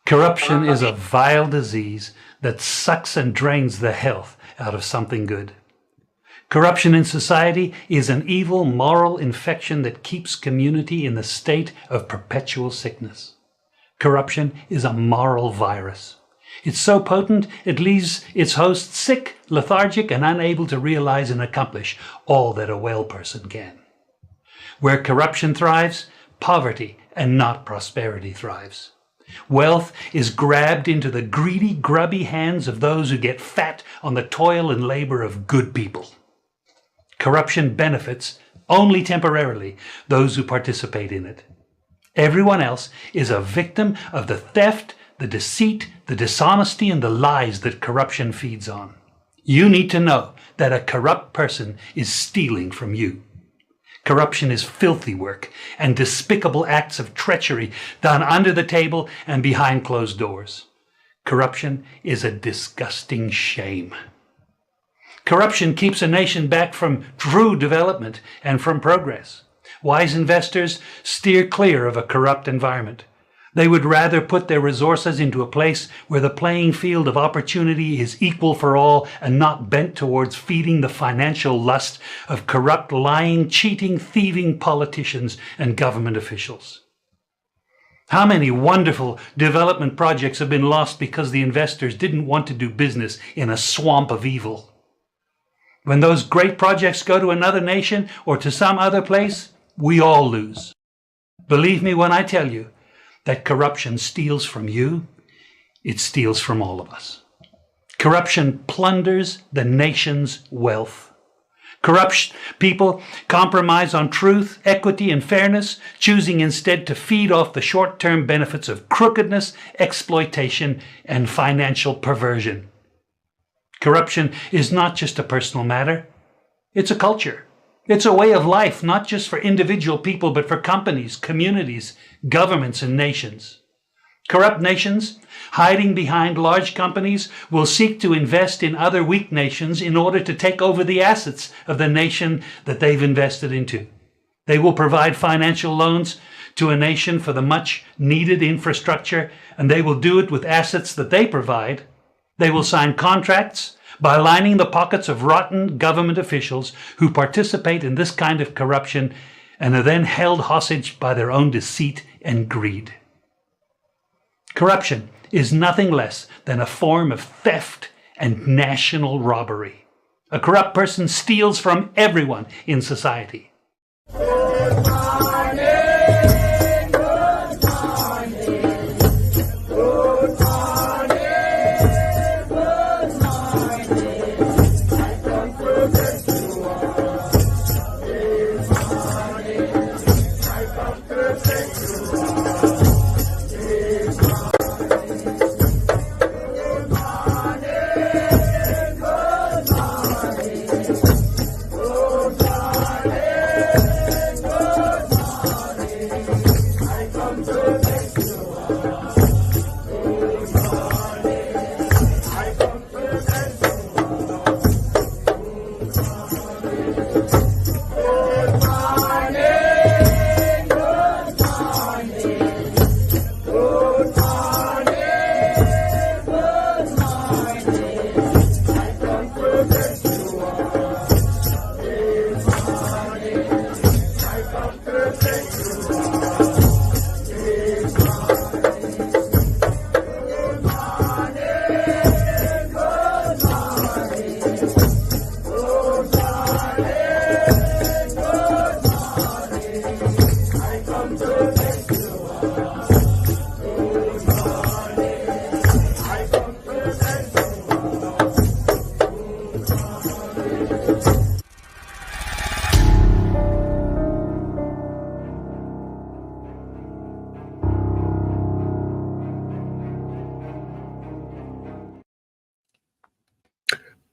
Corruption is a vile disease that sucks and drains the health out of something good. Corruption in society is an evil moral infection that keeps community in the state of perpetual sickness. Corruption is a moral virus. It's so potent it leaves its host sick, lethargic, and unable to realize and accomplish all that a well person can. Where corruption thrives, poverty and not prosperity thrives. Wealth is grabbed into the greedy, grubby hands of those who get fat on the toil and labor of good people. Corruption benefits, only temporarily, those who participate in it. Everyone else is a victim of the theft, the deceit, the dishonesty, and the lies that corruption feeds on. You need to know that a corrupt person is stealing from you. Corruption is filthy work and despicable acts of treachery done under the table and behind closed doors. Corruption is a disgusting shame. Corruption keeps a nation back from true development and from progress. Wise investors steer clear of a corrupt environment. They would rather put their resources into a place where the playing field of opportunity is equal for all and not bent towards feeding the financial lust of corrupt, lying, cheating, thieving politicians and government officials. How many wonderful development projects have been lost because the investors didn't want to do business in a swamp of evil? When those great projects go to another nation or to some other place, we all lose. Believe me when I tell you that corruption steals from you, it steals from all of us. Corruption plunders the nation's wealth. Corrupt people compromise on truth, equity, and fairness, choosing instead to feed off the short-term benefits of crookedness, exploitation, and financial perversion. Corruption is not just a personal matter, it's a culture. It's a way of life, not just for individual people, but for companies, communities, governments, and nations. Corrupt nations, hiding behind large companies, will seek to invest in other weak nations in order to take over the assets of the nation that they've invested into. They will provide financial loans to a nation for the much needed infrastructure, and they will do it with assets that they provide. They will sign contracts by lining the pockets of rotten government officials who participate in this kind of corruption and are then held hostage by their own deceit and greed. Corruption is nothing less than a form of theft and national robbery. A corrupt person steals from everyone in society.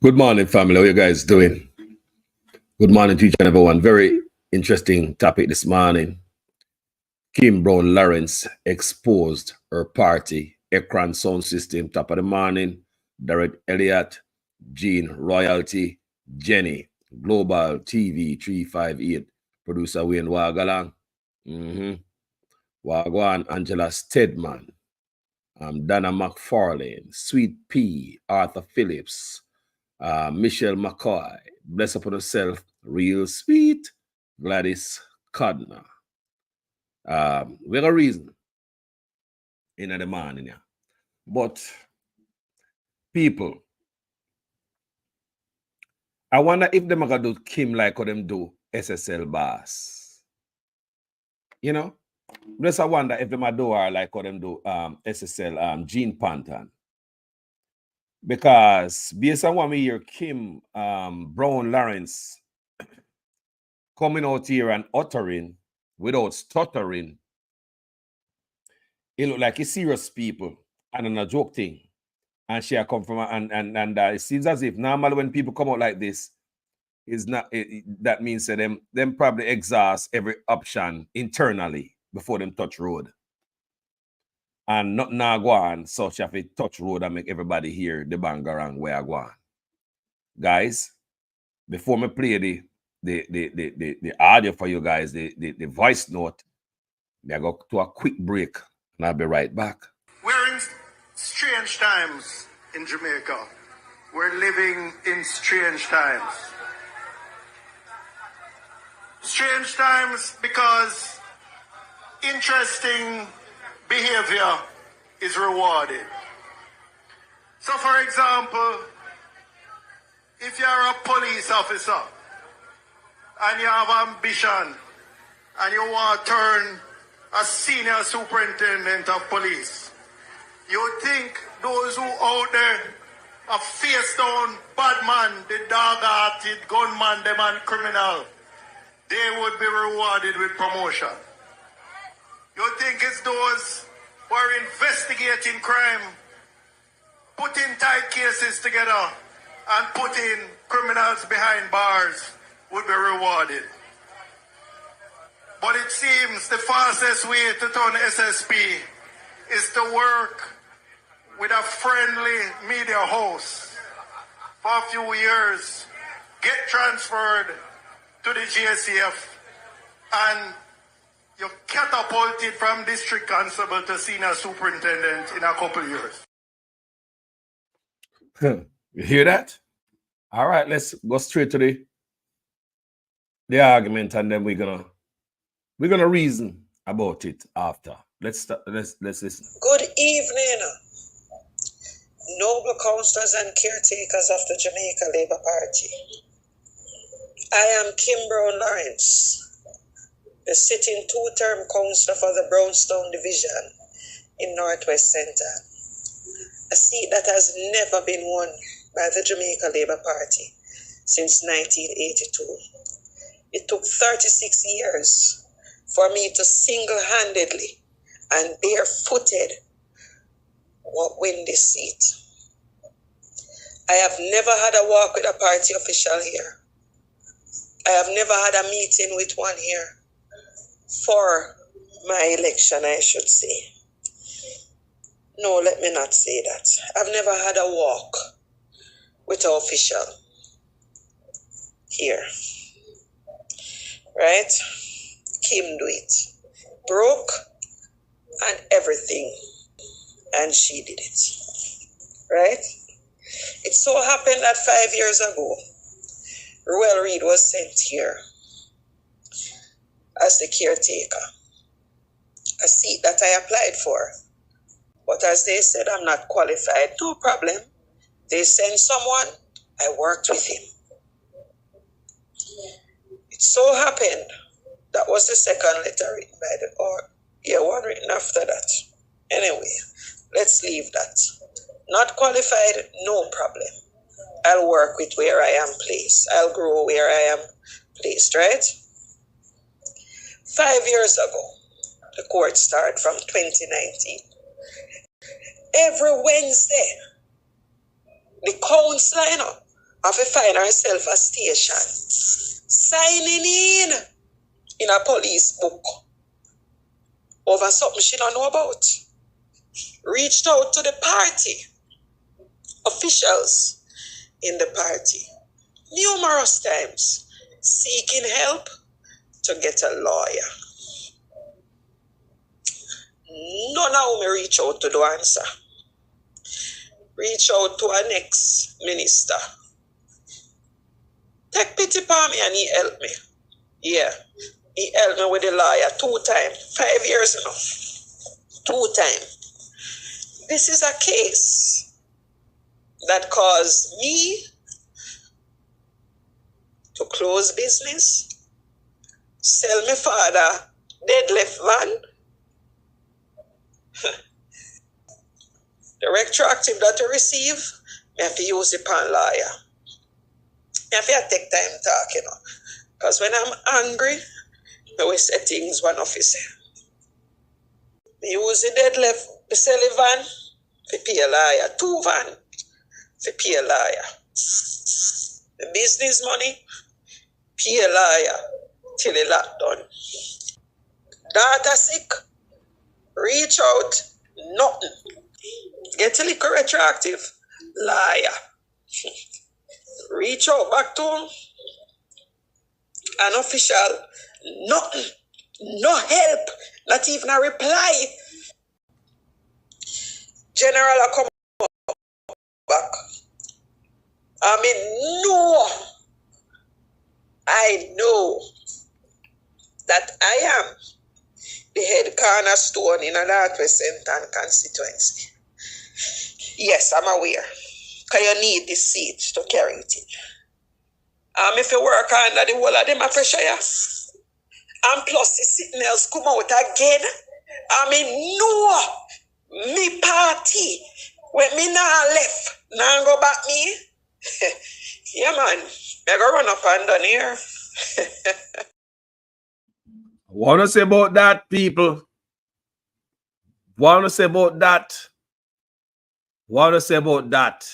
Good morning, family. How you guys doing? Good morning to each and everyone. Very interesting topic this morning. Kim Brown Lawrence exposed her party, Ekran Sound System, top of the morning. Derek Elliott, Gene Royalty, Jenny, Global TV 358, producer Wayne Wagalang, Wagwan Angela Stedman, Dana McFarlane, Sweet P, Arthur Phillips, Michelle McCoy, Bless Upon Herself, Real Sweet, Gladys Codner. We got a reason in the morning, yeah. But people, I wonder if them are gonna do Kim like how them do SSL boss. You know? Just I wonder if them are do her like how them do SSL Gene Panton. Because based on what we hear Kim Brown Lawrence coming out here and uttering without stuttering, it look like it's serious people and a joke thing. And she come from and it seems as if normally when people come out like this, is not that means that them probably exhaust every option internally before them touch road. And not now go on such if it touch road and make everybody hear the bangarang where I go on. Guys, before me play the audio for you guys, the voice note, I go to a quick break and I'll be right back. We're in strange times in Jamaica. We're living in strange times. Strange times because interesting behavior is rewarded. So for example, if you're a police officer and you have ambition and you want to turn a senior superintendent of police, you think those who out there are face down bad man, the dog-hearted gunman, the man criminal, they would be rewarded with promotion. You think it's those who are investigating crime, putting tight cases together and putting criminals behind bars would be rewarded. But it seems the fastest way to turn SSP is to work with a friendly media host for a few years, get transferred to the GSCF, and you're catapulted from district constable to senior superintendent in a couple of years. You hear that? All right, let's go straight to the argument, and then we're gonna reason about it after. Let's listen. Good evening, noble councillors and caretakers of the Jamaica Labour Party. I am Kim Brown Lawrence, the sitting two-term councillor for the Brownstown Division in Northwest Centre, a seat that has never been won by the Jamaica Labour Party since 1982. It took 36 years for me to single-handedly and barefooted win this seat. I have never had a walk with a party official here. I have never had a meeting with one here for my election, I should say. No, let me not say that. I've never had a walk with an official here. Right? Kim do it. Broke and everything. And she did it. Right? It so happened that 5 years ago, Ruel Reid was sent here as the caretaker, a seat that I applied for. But as they said, I'm not qualified. No problem. They sent someone, I worked with him. It so happened, that was the second letter written by one written after that. Anyway, let's leave that. Not qualified, no problem. I'll work with where I am placed. I'll grow where I am placed, right? 5 years ago, the court started from 2019. Every Wednesday, the council have to find herself a station, signing in a police book over something she don't know about. Reached out to the party, officials in the party, numerous times, seeking help to get a lawyer. none of them reach out to do answer. Reach out to our next minister. Take pity upon me and he helped me. Yeah. He helped me with the lawyer 2 times. 5 years enough. 2 times. This is a case that caused me to close business, sell my father dead left van. The retroactive that I receive, I have to use it upon lawyer. I have to take time talk, you know. Because when I'm angry, I will say things one officer. I use the dead left, the sell a van, to pay a lawyer. 2 van, to pay a lawyer. The business money, pay a lawyer till the lot done. Daughter sick, reach out, nothing. Get a little retroactive, liar. Reach out back to him, an official, nothing, no help, not even a reply. General, I come back. I mean, no, I know that I am the head cornerstone in a Northwest Central constituency. Yes, I'm aware. Because you need this seat to carry it in. If you work under the whole of them, I pressure you. And plus, the sitting else come out again. I mean, no, me party, when me now left, now go back me. Yeah, man, I go run up and down here. What to say about that, people? What to say about that? What to say about that?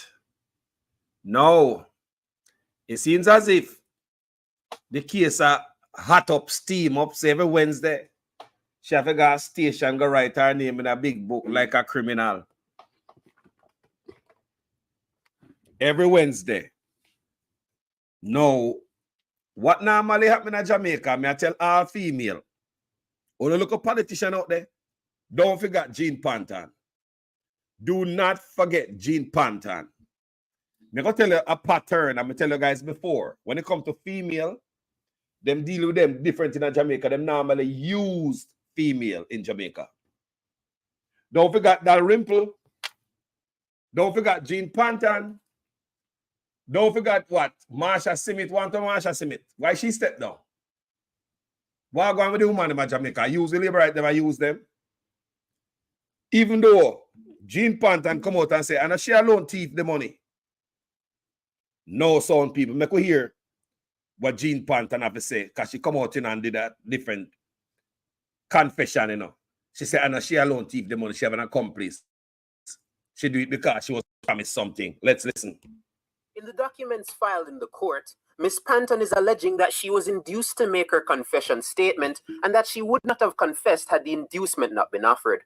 No, it seems as if the case are hot up, steam up. So every Wednesday, she have to go to station, go write her name in a big book like a criminal. Every Wednesday. No, what normally happen in Jamaica, me I tell all female, when you look a politician out there, don't forget Jean Panton. Do not forget Jean Panton. I'm going to tell you a pattern. I'm going to tell you guys before. When it comes to female, them deal with them different in Jamaica. Them normally used female in Jamaica. Don't forget Dalrymple. Don't forget Jean Panton. Don't forget what? Marsha Smith. Want to Marsha Smith. Why she stepped down? What going with the woman in Jamaica? I use the labor right them. I use them. Even though Jean Panton come out and say, and she alone thief the money. No sound people. Make we hear what Jean Panton have to say. Because she come out in and did a different confession, you know. She said, and she alone thief the money. She have an accomplice. She do it because she was promised something. Let's listen. In the documents filed in the court, Ms. Panton is alleging that she was induced to make her confession statement and that she would not have confessed had the inducement not been offered.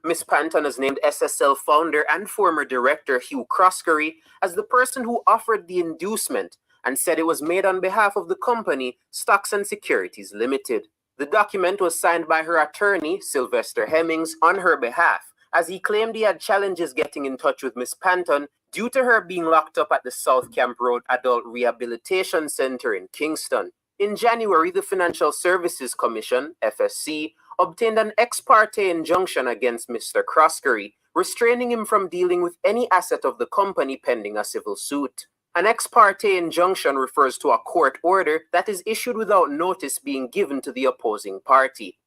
Ms. Panton has named SSL founder and former director Hugh Croskery as the person who offered the inducement and said it was made on behalf of the company Stocks and Securities Limited. The document was signed by her attorney, Sylvester Hemmings, on her behalf, as he claimed he had challenges getting in touch with Ms. Panton due to her being locked up at the South Camp Road Adult Rehabilitation Center in Kingston. In January, the Financial Services Commission, FSC, obtained an ex parte injunction against Mr. Croskery, restraining him from dealing with any asset of the company pending a civil suit. An ex parte injunction refers to a court order that is issued without notice being given to the opposing party.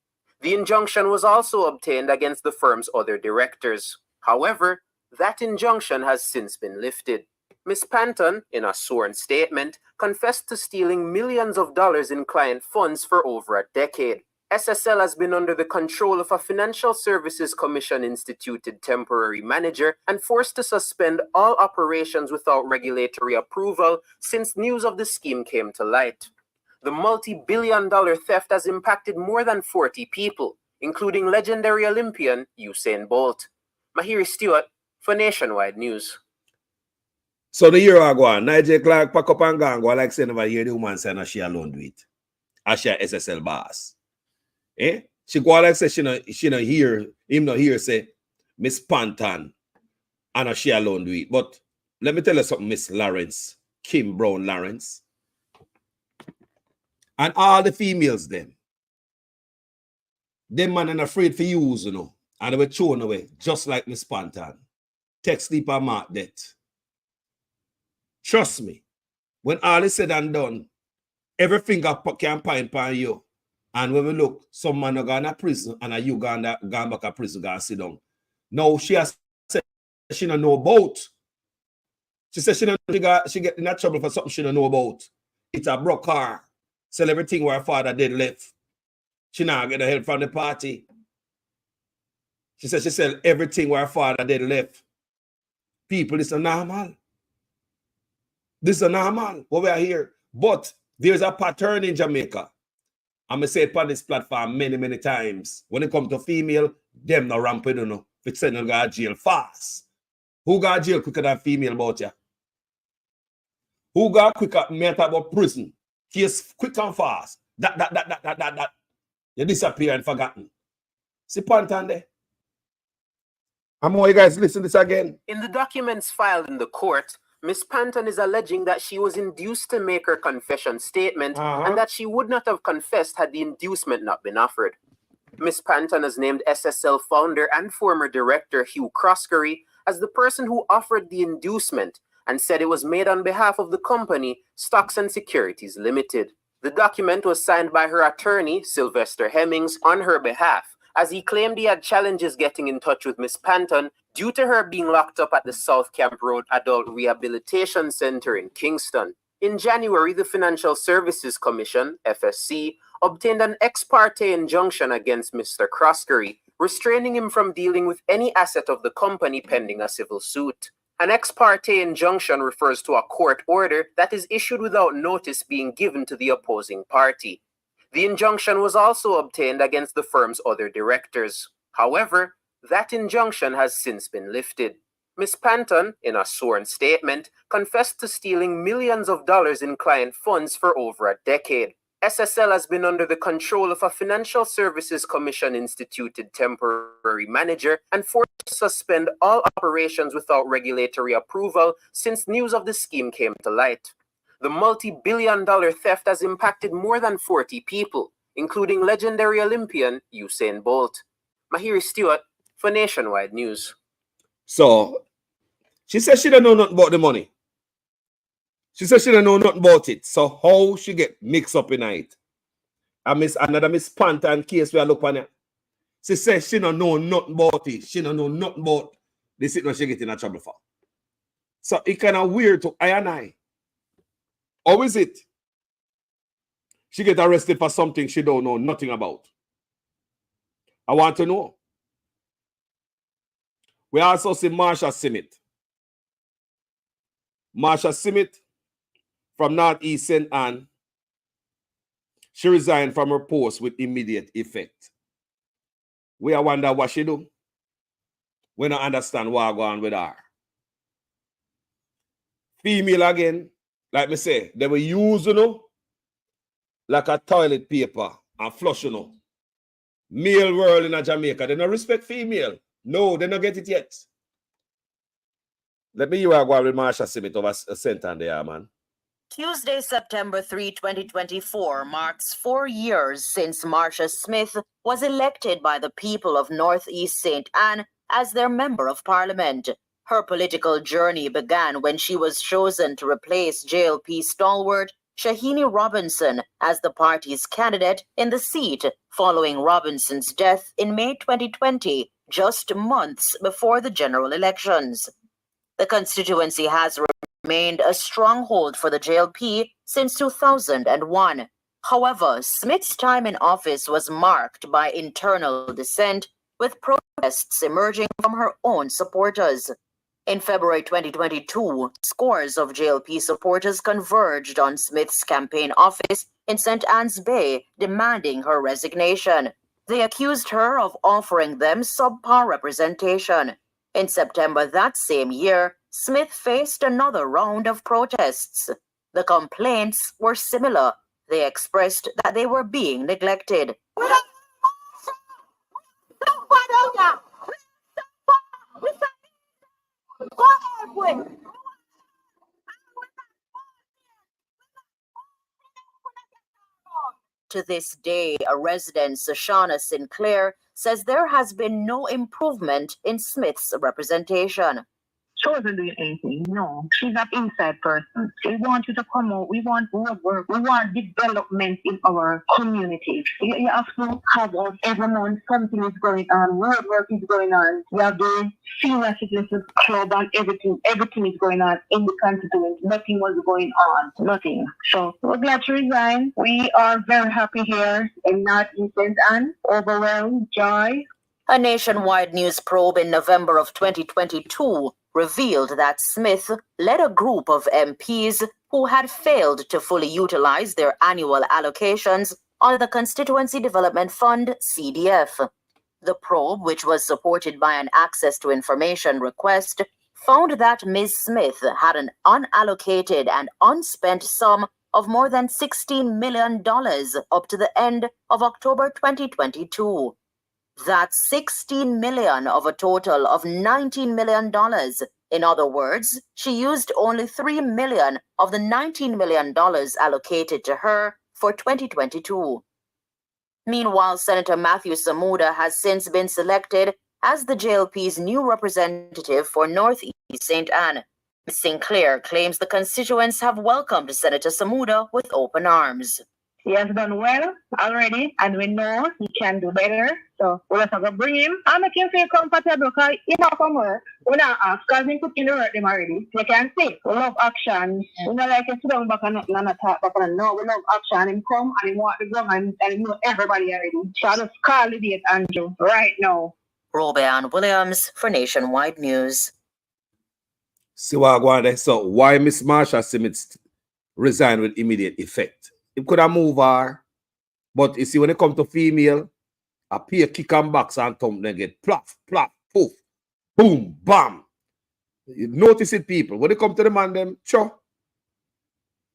The injunction was also obtained against the firm's other directors. However, that injunction has since been lifted. Ms. Panton, in a sworn statement, confessed to stealing millions of dollars in client funds for over a decade. SSL has been under the control of a Financial Services Commission instituted temporary manager and forced to suspend all operations without regulatory approval since news of the scheme came to light. The multi-billion-dollar theft has impacted more than 40 people, including legendary Olympian Usain Bolt. Mahiri Stewart for Nationwide News. So the year ago, Nigel Clark pack up and go like say never hear the woman say she alone do it. As she SSL boss. Eh? She go like say she no hear him no hear say Miss Panton and she alone do it. But let me tell you something, Miss Lawrence, Kim Brown Lawrence, and all the females them man ain't afraid for use, you know, and they were thrown away just like Miss Panton. Text sleep and mark death. Trust me, when all is said and done, every finger can point upon you. And when we look, some man are going to prison and you gone back to prison, going to sit down. No, she has said she don't know about. She said she get in that trouble for something she don't know about. It's a broke car. Sell everything where her father did left. She now get the help from the party. She said she sell everything where her father did left. People, this is normal. This is normal. What we are here. But there's a pattern in Jamaica. I'm going to say it on this platform many, many times. When it comes to female, them no rampant, you know. If it's sending them to jail fast. Who got jail quicker than female about you? Who got quicker matter about prison? Case quick and fast. That. You disappear and forgotten. See Panton there? I'm more you guys listen to this again. In the documents filed in the court, Miss Panton is alleging that she was induced to make her confession statement and that she would not have confessed had the inducement not been offered. Miss Panton has named SSL founder and former director Hugh Croskery as the person who offered the inducement and said it was made on behalf of the company Stocks and Securities Limited. The document was signed by her attorney, Sylvester Hemmings, on her behalf, as he claimed he had challenges getting in touch with Miss Panton due to her being locked up at the South Camp Road Adult Rehabilitation Center in Kingston. In January, the Financial Services Commission, FSC, obtained an ex parte injunction against Mr. Croskery, restraining him from dealing with any asset of the company pending a civil suit. An ex parte injunction refers to a court order that is issued without notice being given to the opposing party. The injunction was also obtained against the firm's other directors. However, that injunction has since been lifted. Ms. Panton, in a sworn statement, confessed to stealing millions of dollars in client funds for over a decade. SSL has been under the control of a Financial Services Commission instituted temporary manager and forced to suspend all operations without regulatory approval since news of the scheme came to light. The multi-billion-dollar theft has impacted more than 40 people, including legendary Olympian Usain Bolt. Mahiri Stewart for Nationwide News. So, she says she don't know nothing about the money. She says she don't know nothing about it. So how she get mixed up in it? Another Miss Panton case we are looking at. She says she don't know nothing about it. She don't know nothing about the situation she get in trouble for. So it kind of weird to I and I. How is it? She get arrested for something she don't know nothing about. I want to know. We also see Marsha Smith. Marsha Smith from Northeast St. Anne. She resigned from her post with immediate effect. We are wonder what she do. We don't understand what going on with her. Female again, like me say, they were used, like a toilet paper and flush, Male world in Jamaica, they don't respect female. No, they don't get it yet. Let me hear what with Marsha Smith over a center there, man. Tuesday, September 3, 2024 marks 4 years since Marsha Smith was elected by the people of Northeast St. Anne as their Member of Parliament. Her political journey began when she was chosen to replace JLP stalwart Shahini Robinson as the party's candidate in the seat following Robinson's death in May 2020, just months before the general elections. The constituency has remained a stronghold for the JLP since 2001. However, Smith's time in office was marked by internal dissent, with protests emerging from her own supporters. In February 2022, scores of JLP supporters converged on Smith's campaign office in St. Anne's Bay, demanding her resignation. They accused her of offering them subpar representation. In September that same year, Smith faced another round of protests. The complaints were similar. They expressed that they were being neglected. To this day, a resident, Shoshana Sinclair, says there has been no improvement in Smith's representation. She wasn't doing anything. No, she's an inside person. We want you to come out. We want work. We want development in our communities. You have to have us every month. Something is going on. Work is going on. We have the senior citizens club and everything. Everything is going on in the constituency. Nothing was going on. Nothing. So we're glad to resign. We are very happy here in North East St. Anne. Overwhelmed, joy. A nationwide news probe in November of 2022 revealed that Smith led a group of MPs who had failed to fully utilize their annual allocations under the Constituency Development Fund, CDF. The probe, which was supported by an access to information request, found that Ms. Smith had an unallocated and unspent sum of more than $16 million up to the end of October 2022. That's $16 million of a total of $19 million. In other words, she used only $3 million of the $19 million allocated to her for 2022. Meanwhile, Senator Matthew Samuda has since been selected as the JLP's new representative for North East St. Anne. Ms. Sinclair claims the constituents have welcomed Senator Samuda with open arms. He has done well already, and we know he can do better. So we're just going to bring him and make him feel comfortable because he not come work. We not ask because he put in the work them already. You can see, we love action. We don't like to sit down back and not talk back and no, we love action. Him come and he want to go and he know everybody already. So I just call the date, Andrew, right now. Robeanne Williams for Nationwide News. See what I go on there. So why Miss Marsha Smith resigned with immediate effect? It could have moved her, but you see, when it comes to female, a peer kick and box and thumb, they get plop, plop, poof, boom, bam. You notice it, people. When it comes to the man, them, sure,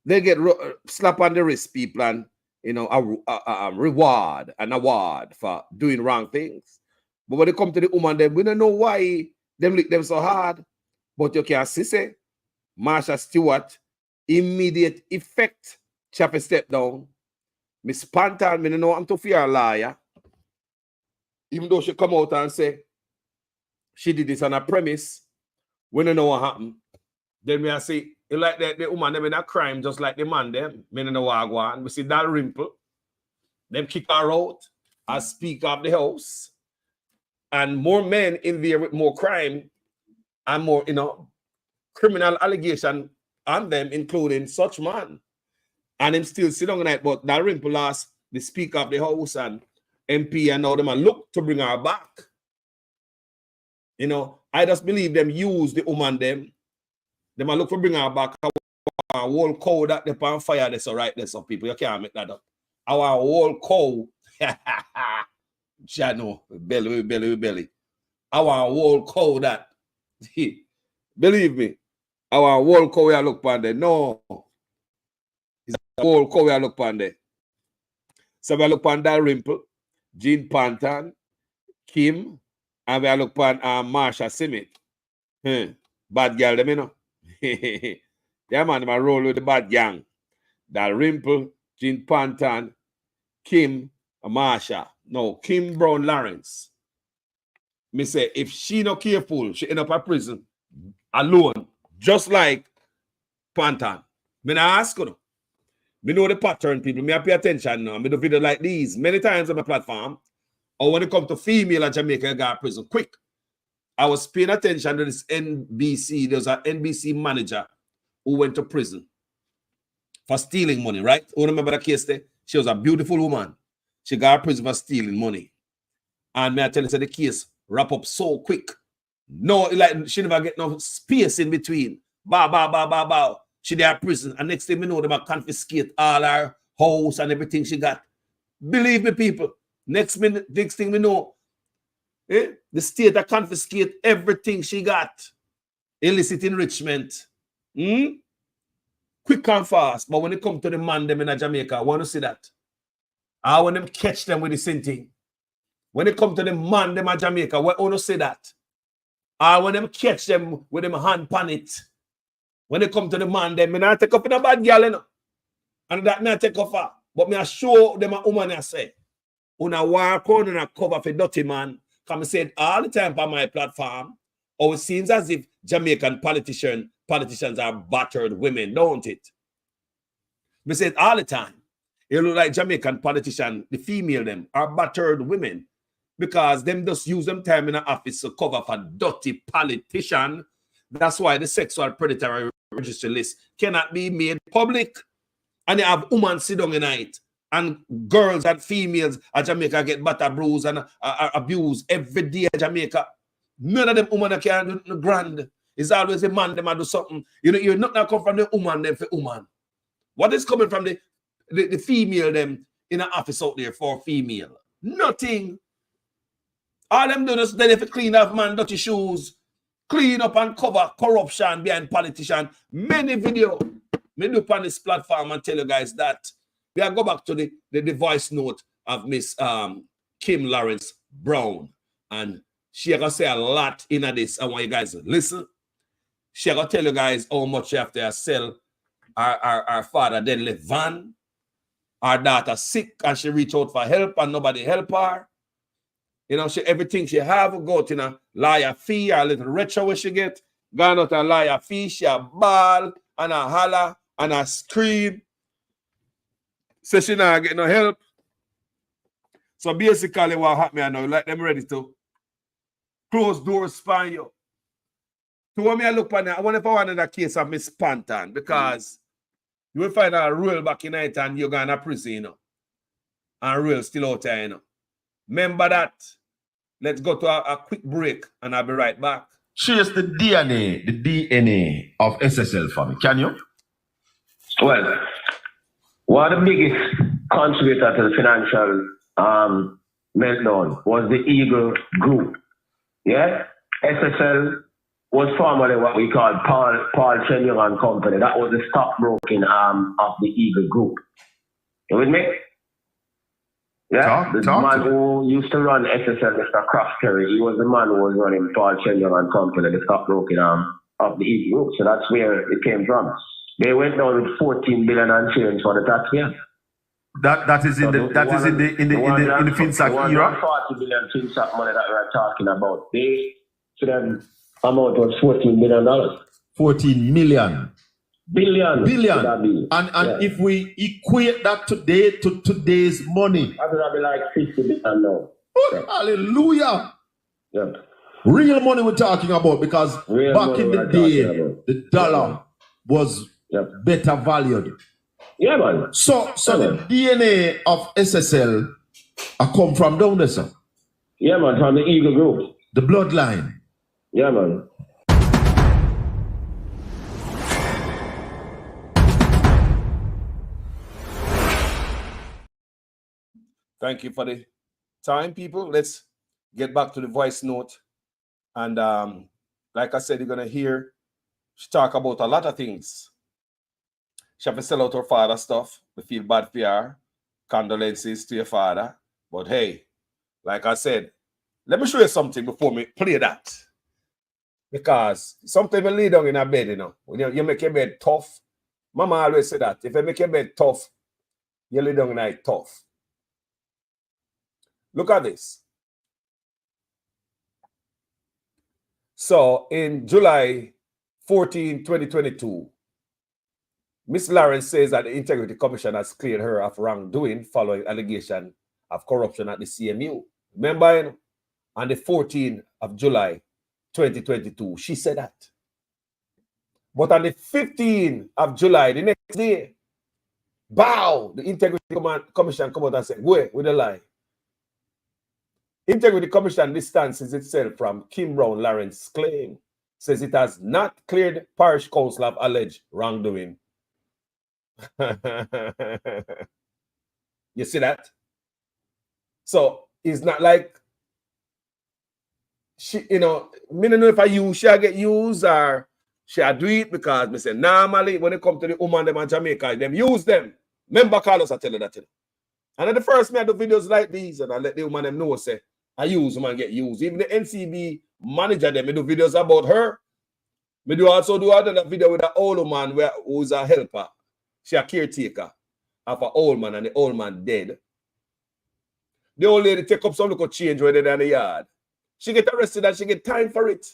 they get slap on the wrist, people, and you know, a reward, an award for doing wrong things. But when it comes to the woman, them, we don't know why them lick them so hard. But you can see, say, Marsha Stewart, immediate effect. She have to step down. Miss Pantan, I know I'm too fear a liar. Even though she come out and say she did this on a premise, we don't know what happened. Then we say, like the woman them in a crime, just like the man them. I don't know what I want. We see that rimple. Them kick her out as speaker of the house. And more men in there with more crime and more, you know, criminal allegation on them, including such man. And him still sit on that, but that rimple lost the speaker of the house and MP and now them and look to bring her back. You know, I just believe them use the woman them. Them and look to bring her back. Our whole cow that they on fire this, so right there, some people. You can't make that up. Our whole cow. Chano, belly. Our whole cow that. Believe me. Our whole cow we look upon there. No. Whole cow we look upon there. So we look upon that rimple, Jean Pantan, Kim, and we look upon Marsha Smith. Bad girl, them, you know. Yeah, man, I roll with the bad gang. That rimple, Jean Pantan, Kim, and Marsha. No, Kim Brown Lawrence. Me say, if she not careful, she end up in prison alone, just like Pantan. Me not ask you. Me know the pattern, people. Me pay attention now. Me do video like these many times on my platform. Or when it comes to female in Jamaica, got prison quick. I was paying attention to this NBC. There's an NBC manager who went to prison for stealing money, right? You remember the case there? She was a beautiful woman. She got prison for stealing money. And me I tell you, the case wrap up so quick. No, like she never get no space in between. Bow. She there prison. And next thing we know, they might confiscate all her house and everything she got. Believe me, people. Next thing we know, the state that confiscate everything she got. Illicit enrichment. Quick and fast. But when it comes to the man them in Jamaica, I want to see that. I want them catch them with the same thing. When it come to the man, them at Jamaica, what wanna say that? Or when them catch them with them hand pan it. When they come to the man, them me not take up in a bad girl, you know. And that not take off her. But me I show them a woman I say. Una walk on and a cover for dirty man. Come say all the time on my platform. Or it seems as if Jamaican politicians are battered women, don't it? Me say it all the time. It look like Jamaican politicians, the female them, are battered women. Because them just use them time in the office to cover for dirty politician. That's why the sexual predator registry list cannot be made public. And they have women sit down in it. And girls and females at Jamaica get battered, bruised and abused every day in Jamaica. None of them women can do the grand. It's always a man them do something. You know, you're not gonna come from the woman them for woman. What is coming from the female them in the office out there for female? Nothing. All them do is then if you clean up man dirty shoes, clean up and cover corruption behind politicians. Many videos. Me do on this platform and tell you guys that. We are go back to the voice note of Miss Kim Lawrence Brown. And she gonna say a lot in this. I want you guys to listen. She gonna tell you guys how much she have to sell our father then left van. Our daughter sick and she reach out for help and nobody help her. You know, everything she have go to a liar fee, a little retro where she get. Gone out a liar fee, she a ball and a holler and a scream. So she not get no help. So basically what happened now, like them ready to close doors for you. So when I look on that, I wonder if I want another case of Miss Panton, because you will find a rule back in night and you're going to prison, you know. And real still out there, you know. Remember that. Let's go to a quick break and I'll be right back. Trace the DNA of SSL for me. Can you? Well, one of the biggest contributors to the financial meltdown was the Eagle Group. Yeah? SSL was formerly what we call Paul Chenyon and Company. That was the stockbroking arm of the Eagle Group. You with me? Yeah, the man who used to run SSL, Mr. Cross Terry, he was the man who was running Paul Chenyon and Company, the stockbroking arm of the Eagle Group. So that's where it came from. They went down with 14 billion and change for the taxpayers. That is in the FinSac era. 40 billion FinSac money that we're talking about. They to them amount was $14 million. 14 million. Billion. And if we equate that today to today's money, that would be like 50 billion now. Oh, hallelujah. Yeah. Real money we're talking about, because back in the day, the dollar was better valued. Yeah, man. So the DNA of SSL come from down there, sir? Yeah, man, from the Eagle Group. The bloodline. Yeah, man. Thank you for the time, people. Let's get back to the voice note. And like I said, you're going to hear she talk about a lot of things. She have to sell out her father stuff. We feel bad for her. Condolences to your father. But hey, like I said, let me show you something before me play that. Because sometimes you lay down in a bed, you know. When you make your bed tough. Mama always say that. If you make your bed tough, you lay down in it tough. Look at this. So in July 14, 2022, Ms. Lawrence says that the Integrity Commission has cleared her of wrongdoing following allegation of corruption at the CMU. Remember, on the 14th of July, 2022, she said that. But on the 15th of July, the next day, bow, the Integrity Commission come out and said, go with a lie. Integrity Commission distances itself from Kim Brown Lawrence's claim, says it has not cleared parish council of alleged wrongdoing. You see that? So it's not like she, you know, me don't know if she get used or she do it, because me say normally when it comes to the woman them in Jamaica, them use them. Remember Carlos, I tell you that. And at the first me I do videos like these and I let the woman them know, say, I use woman get used. Even the NCB manager, them, me do videos about her. Me do also do another video with an old man who's a helper. She a caretaker of an old man, and the old man dead. The old lady take up some little change where they're in the yard. She get arrested and she get time for it.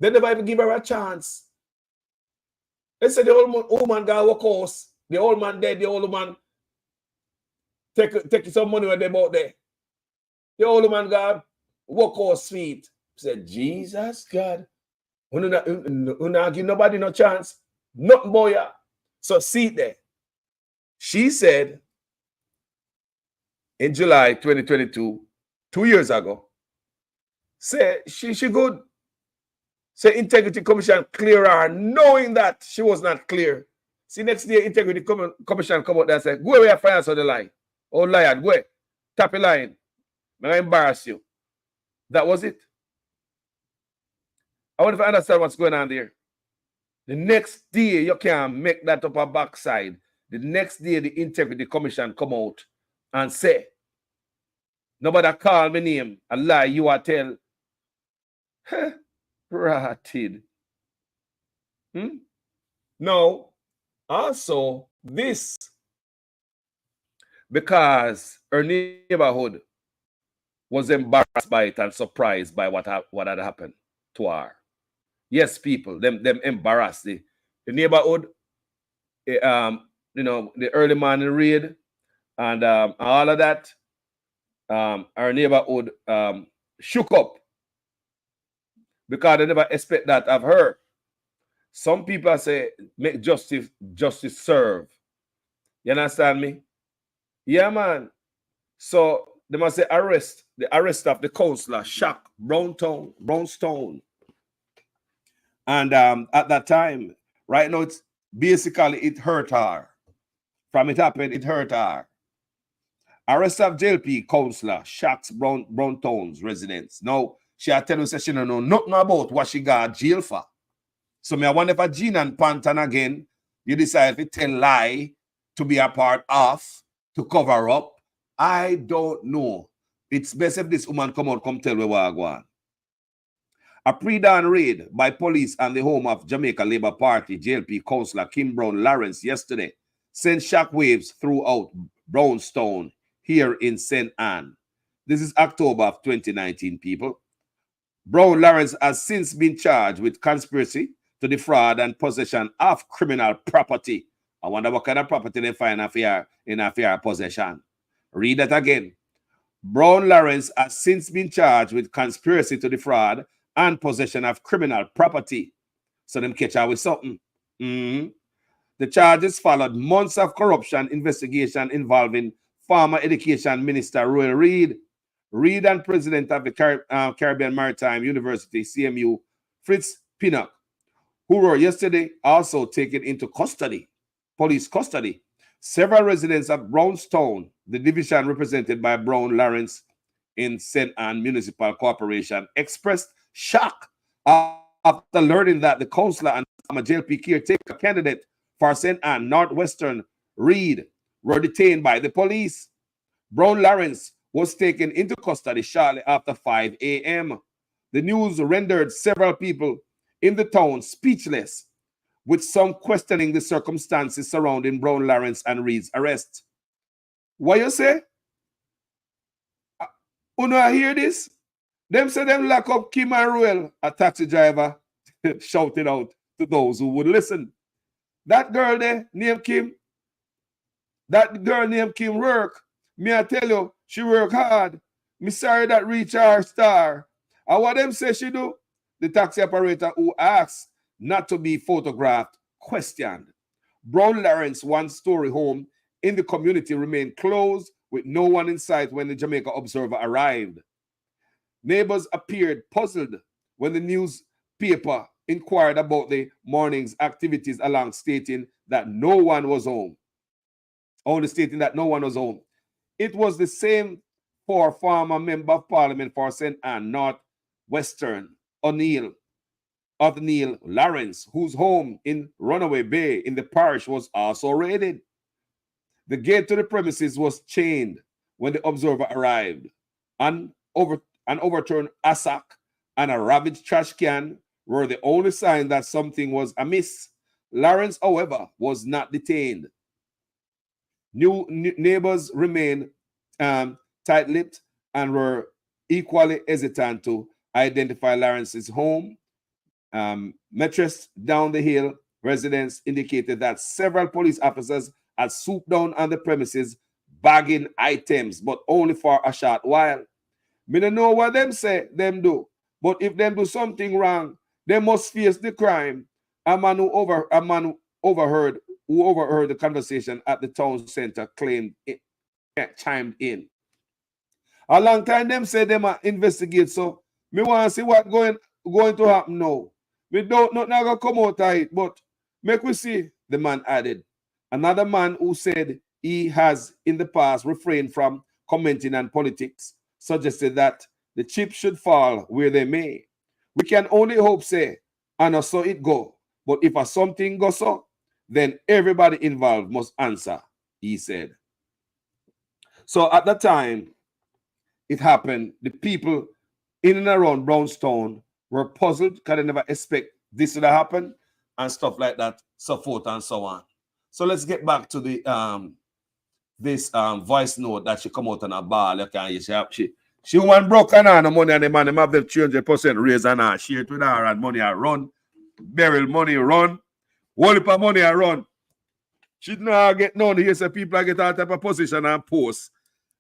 They never even give her a chance. They say the old man got work house. The old man dead. The old man take some money when they bought there. The old man got work house sweet. Said, Jesus God. We not give nobody no chance. Nothing boy. So see it there. She said in July 2022, 2 years ago, say she good. Say Integrity Commission clear her, knowing that she was not clear. See, next day, Integrity Commission come out there and say, go away and finance on the line. Oh, liar, go away. Tap a line. I'm going to embarrass you. That was it. I want to understand what's going on there. The next day, you can't make that up a backside. The next day, the Integrity Commission come out and say, nobody call me name, a lie you are tell. Rotted. No. Also, this, because her neighborhood was embarrassed by it and surprised by what had happened to her. Yes, people, them embarrassed. The neighborhood, you know, the early morning raid and all of that, our neighborhood shook up because they never expect that of her. Some people say, make justice serve. You understand me? Yeah, man. So they must say the arrest of the councillor, Shock Brownstone. And at that time, right now, it's basically it hurt her. From it happened, it hurt her. Arrest of JLP councillor, Shacks Brownstone's residence. Now, she had tell us she don't know nothing about what she got jail for. So I wonder if Jean and Panton again, you decide to tell lie to be a part of, to cover up. I don't know. It's best if this woman come tell me what I go on. A pre-dawn raid by police on the home of Jamaica Labour Party JLP councillor Kim Brown Lawrence yesterday sent shockwaves throughout Brownstone here in St. Anne. This is October of 2019, people. Brown Lawrence has since been charged with conspiracy to defraud and possession of criminal property. I wonder what kind of property they find in a possession. Read that again. Brown Lawrence has since been charged with conspiracy to defraud and possession of criminal property. So them catch her with something. The charges followed months of corruption investigation involving former Education Minister Royal Reid and President of the Caribbean Maritime University, CMU, Fritz Pinnock, who were yesterday also taken into custody, police custody. Several residents of Brownstone, the division represented by Brown Lawrence in St. Anne Municipal Corporation, expressed shock after learning that the councillor and former JLP caretaker candidate for St. Anne Northwestern, Reid, were detained by the police. Brown Lawrence was taken into custody shortly after 5 a.m. The news rendered several people in the town speechless, with some questioning the circumstances surrounding Brown Lawrence and Reid's arrest. What you say? I hear this? Them say them lock up Kim and Ruel, a taxi driver shouted out to those who would listen. That girl there, named Kim, work. Me I tell you, she work hard. Me sorry that reach her star. And what them say she do? The taxi operator who asked not to be photographed questioned. Brown Lawrence one-story home in the community remained closed with no one in sight when the Jamaica Observer arrived. Neighbors appeared puzzled when the newspaper inquired about the morning's activities along stating that no one was home. Only stating that no one was home. It was the same for former Member of Parliament for St. Anne Northwestern, O'Neill Lawrence, whose home in Runaway Bay in the parish was also raided. The gate to the premises was chained when the Observer arrived. an overturned assack, and a ravaged trash can were the only sign that something was amiss. Lawrence, however, was not detained. New neighbors remained tight-lipped and were equally hesitant to identify Lawrence's home. Metrics down the hill residents indicated that several police officers had swooped down on the premises bagging items, but only for a short while. Me don't know what them say, them do. But if them do something wrong, they must face the crime. A man who overheard the conversation at the town center chimed in. A long time them say them investigate, so me want to see what going to happen now. We don't not gonna come out of it, but make we see, the man added. Another man who said he has in the past refrained from commenting on politics suggested that the chips should fall where they may. We can only hope, say, and so it go. But if something goes so, then everybody involved must answer, he said. So at that time it happened, the people in and around Brownstown were puzzled because they never expect this to happen and stuff like that, so forth and so on. So let's get back to the this voice note that she come out on a ball. Okay, she woman broke and the money and the man have the 300% raise and her share it with her and money I run. Beryl money run. Whole heap of money I run. She not get none. Here say people get all type of position and post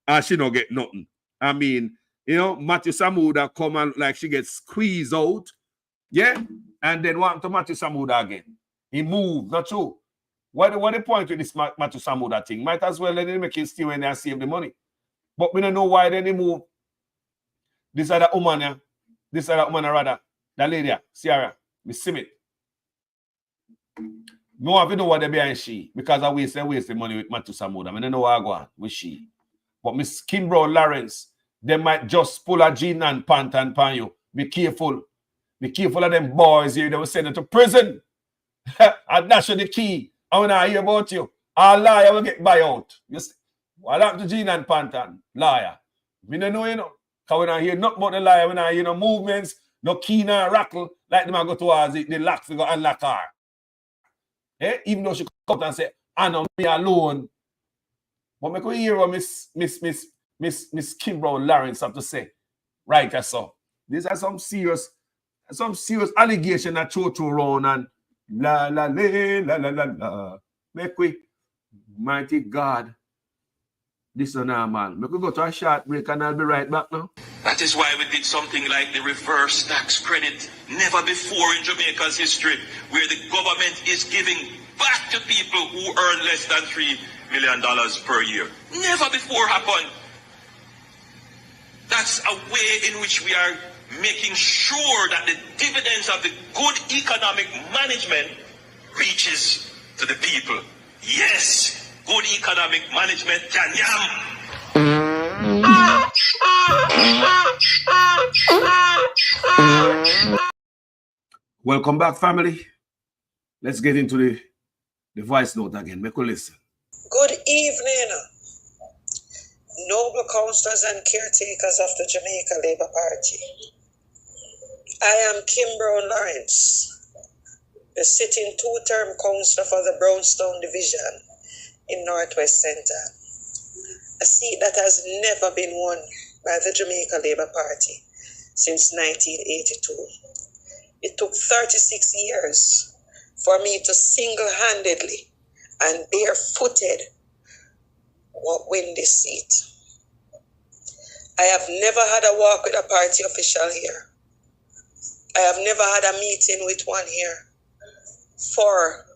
and she don't get nothing. I mean, you know, Matthew Samuda come and like she gets squeezed out. Yeah? And then what to Matthew Samuda again? He moved, not true. What the point with this Matthew Samuda thing? Might as well let him make it steal in there and save the money. But we don't know why then he move. This other woman, rather, that lady, Sierra, Miss Simit. No one know what they behind she because I waste the money with Matthew Samuda. I don't know what I go on with she. But Miss Kimbrough Lawrence, they might just pull a jean and pant and pan you. Be careful. Be careful of them boys here. They will send you to prison. I dash you the key. I want to hear about you. A liar will get buy out. You see? What happened to jean and pant and liar? We don't know, you know. Because we don't hear nothing about the liar. We don't hear no movements, no key, no rattle. Like them go towards the lock figure and lock her. Eh? Even though she come out and say, I know me alone. But make we hear what Miss Kimbrough Lawrence have to say. Right, so. These are some serious allegations that throw around and la la la la la la. Make we, mighty God. This is normal. Make we go to a short break and I'll be right back now. That is why we did something like the reverse tax credit. Never before in Jamaica's history, where the government is giving back to people who earn less than $3 million per year. Never before happened. That's a way in which we are making sure that the dividends of the good economic management reaches to the people. Yes, good economic management can yam. Welcome back, family. Let's get into the voice note again. Make a listen. Good evening, noble councillors and caretakers of the Jamaica Labour Party. I am Kimbrough Lawrence, the sitting two-term councillor for the Brownstown Division in Northwest Centre, a seat that has never been won by the Jamaica Labour Party since 1982. It took 36 years for me to single-handedly and barefooted win this seat. I have never had a walk with a party official here. I have never had a meeting with one here for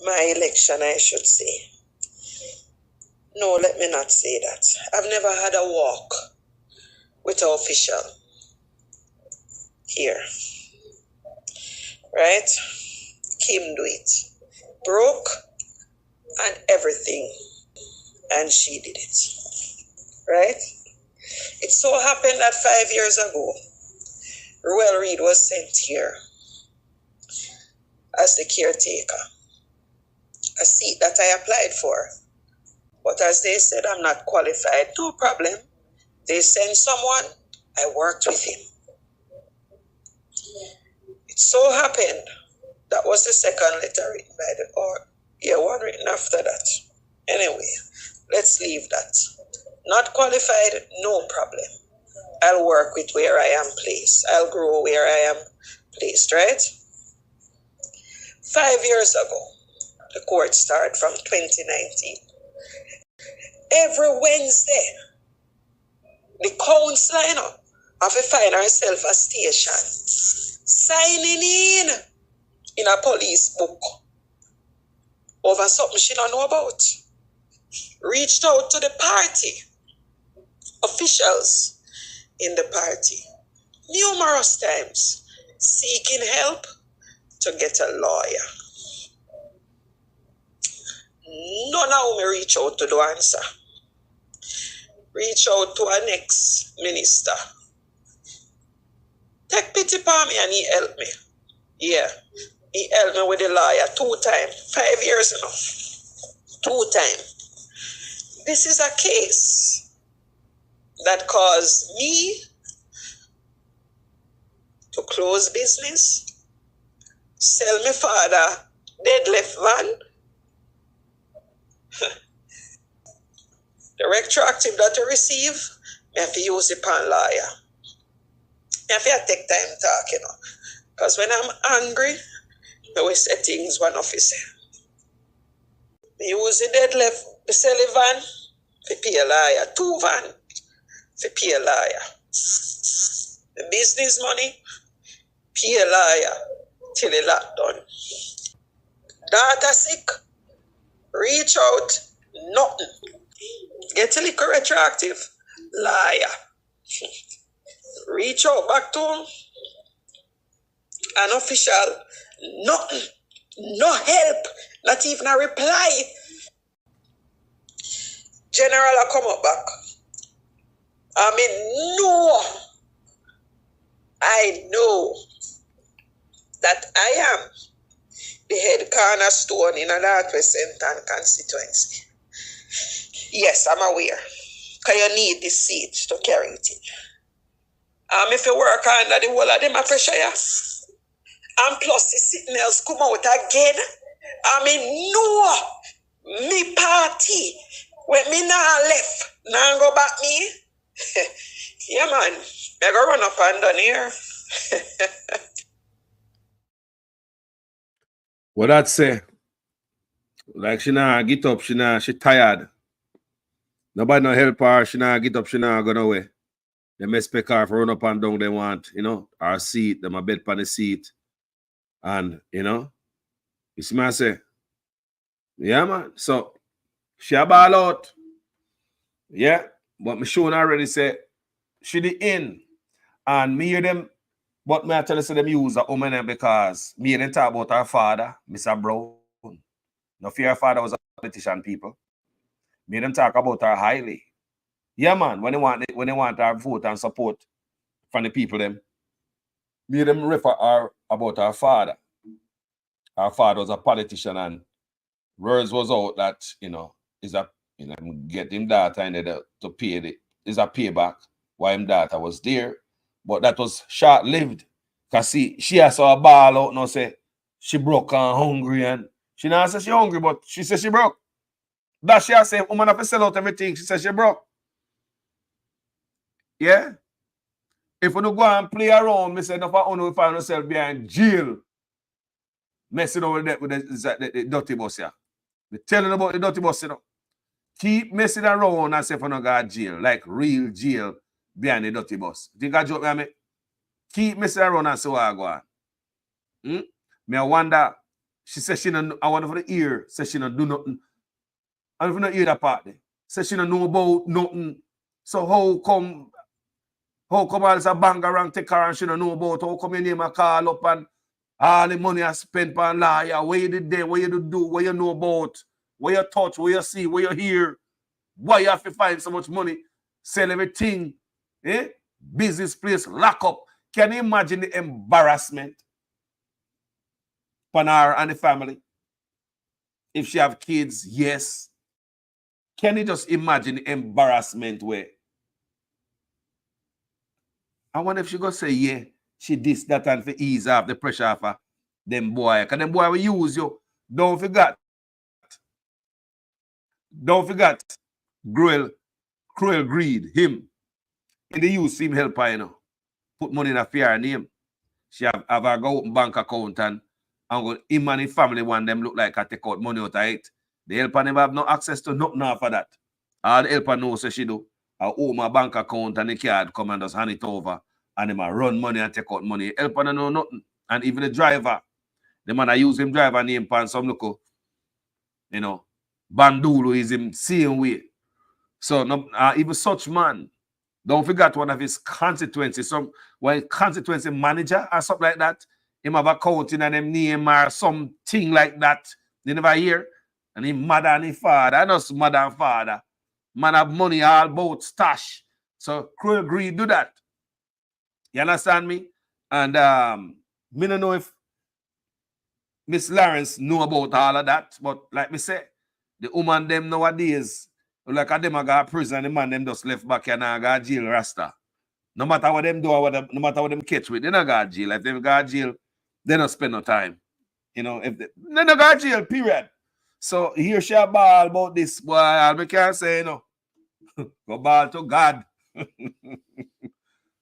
my election, I should say. No, let me not say that. I've never had a walk with an official here. Right? Kim do it. Broke and everything. And she did it. Right? It so happened that 5 years ago, Ruel Reid was sent here as the caretaker, a seat that I applied for. But as they said, I'm not qualified. No problem. They send someone I worked with him. It so happened that was the second letter written by the court. Yeah, one written after that. Anyway, let's leave that. Not qualified, no problem. I'll work with where I am placed. I'll grow where I am placed, right? 5 years ago, the court started from 2019. Every Wednesday, the council have to find herself a station, signing in a police book over something she don't know about. Reached out to the party, officials in the party, numerous times, seeking help to get a lawyer. None of them reach out to the answer. Reach out to our next minister. Take pity upon me and he helped me. Yeah, he helped me with the lawyer 2 times. 5 years now. 2 times. This is a case that caused me to close business, sell my father dead left van. The retroactive that I receive, I have to use it upon lawyer. I have to take time talking, because when I'm angry, I will say things one officer. I use the dead left, the sell a van, to pay a lawyer. 2 van, to pay a lawyer. The business money, pay a lawyer till the lot done. Daughter sick, reach out, nothing. Get a little retroactive, liar. Reach out back to him, an official, nothing, no help, not even a reply. General, I come up back. I know that I am the head cornerstone in a Northwest Central constituency. Yes, I'm aware. Because you need this seat to carry it in. If you work under the whole of them, I pressure you. And plus, the sitting else come out again. No, me party. When me now left, now go back me. Yeah, man. I go run up and down here. What that say? Like she nah get up, she tired. Nobody no help her, she nah get up, she nah go nowhere. They may expect her for run up and down they want, our seat, them a bed on the seat. And, you see me I say, yeah, man. So, she a ball out. Yeah, but me showing already say, she the in. And me hear them, but me I tell you say them use a woman because me and them talk about her father, Mr. Brown. No fear her father was a politician, people. Me and them talk about her highly. Yeah, man, when they want our vote and support from the people, them. Me and them refer her about her father. Her father was a politician and words was out that, is a get him data and to pay it. Is a payback why him data was there. But that was short-lived. Because see, she has a ball out now say she broke and hungry and she not say she hungry, but she said she broke. That she has say woman have to sell out everything. She said she broke. Yeah. If you don't go and play around, me say no for only find yourself behind jail. Messing over with the dirty bus here. Me telling about the dirty bus, Keep messing around and say for no go jail, like real jail behind the dirty bus. Think I joke me? Keep messing around and say what I go on. Me I wonder, she said she don't, I wonder for the ear, say she don't do nothing. I don't know hear that part there. Say she don't know about nothing. So how come all this a bang around take her and she don't know about? How come your name a call up and all the money I spent on lawyer? What you did there? What you do? What you know about? What you touch? What you see? What you hear? Why you have to find so much money? Sell everything. Business place, lock up. Can you imagine the embarrassment for her and the family? If she have kids, yes. Can you just imagine the embarrassment where I wonder if she go say, yeah, she this, that, and for ease off the pressure off her, them boy. Because them boy will use you. Don't forget, cruel greed, him. And they use him help her, you know. Put money in a fair name. She have a go open bank account and go, him and his family want them look like I take out money out of it. The helper never have no access to nothing after that. All the helper knows what she do. I open my bank account and the card come and just hand it over. And them run money and take out money. Helper don't know nothing. And even the driver, the man I use him driver name pan some look, you know, Bandulu is him same way. So no, even such man, don't forget one of his constituencies. When constituency manager or something like that, him have accounting and them name or something like that. They never hear. And him mother and his father, not mother and father. Man have money all about stash. So cruel greed do that. You understand me? And me don't know if Miss Lawrence know about all of that, but like me say, the woman them nowadays, like a them a go to prison, the man them just left back and go to jail rasta. No matter what them do, no matter what them catch with, they not go to jail. If they go to jail, they don't spend no time. You know, if they not go to jail, period. So here she a ball about this, boy. I can't say, you know, go ball to God.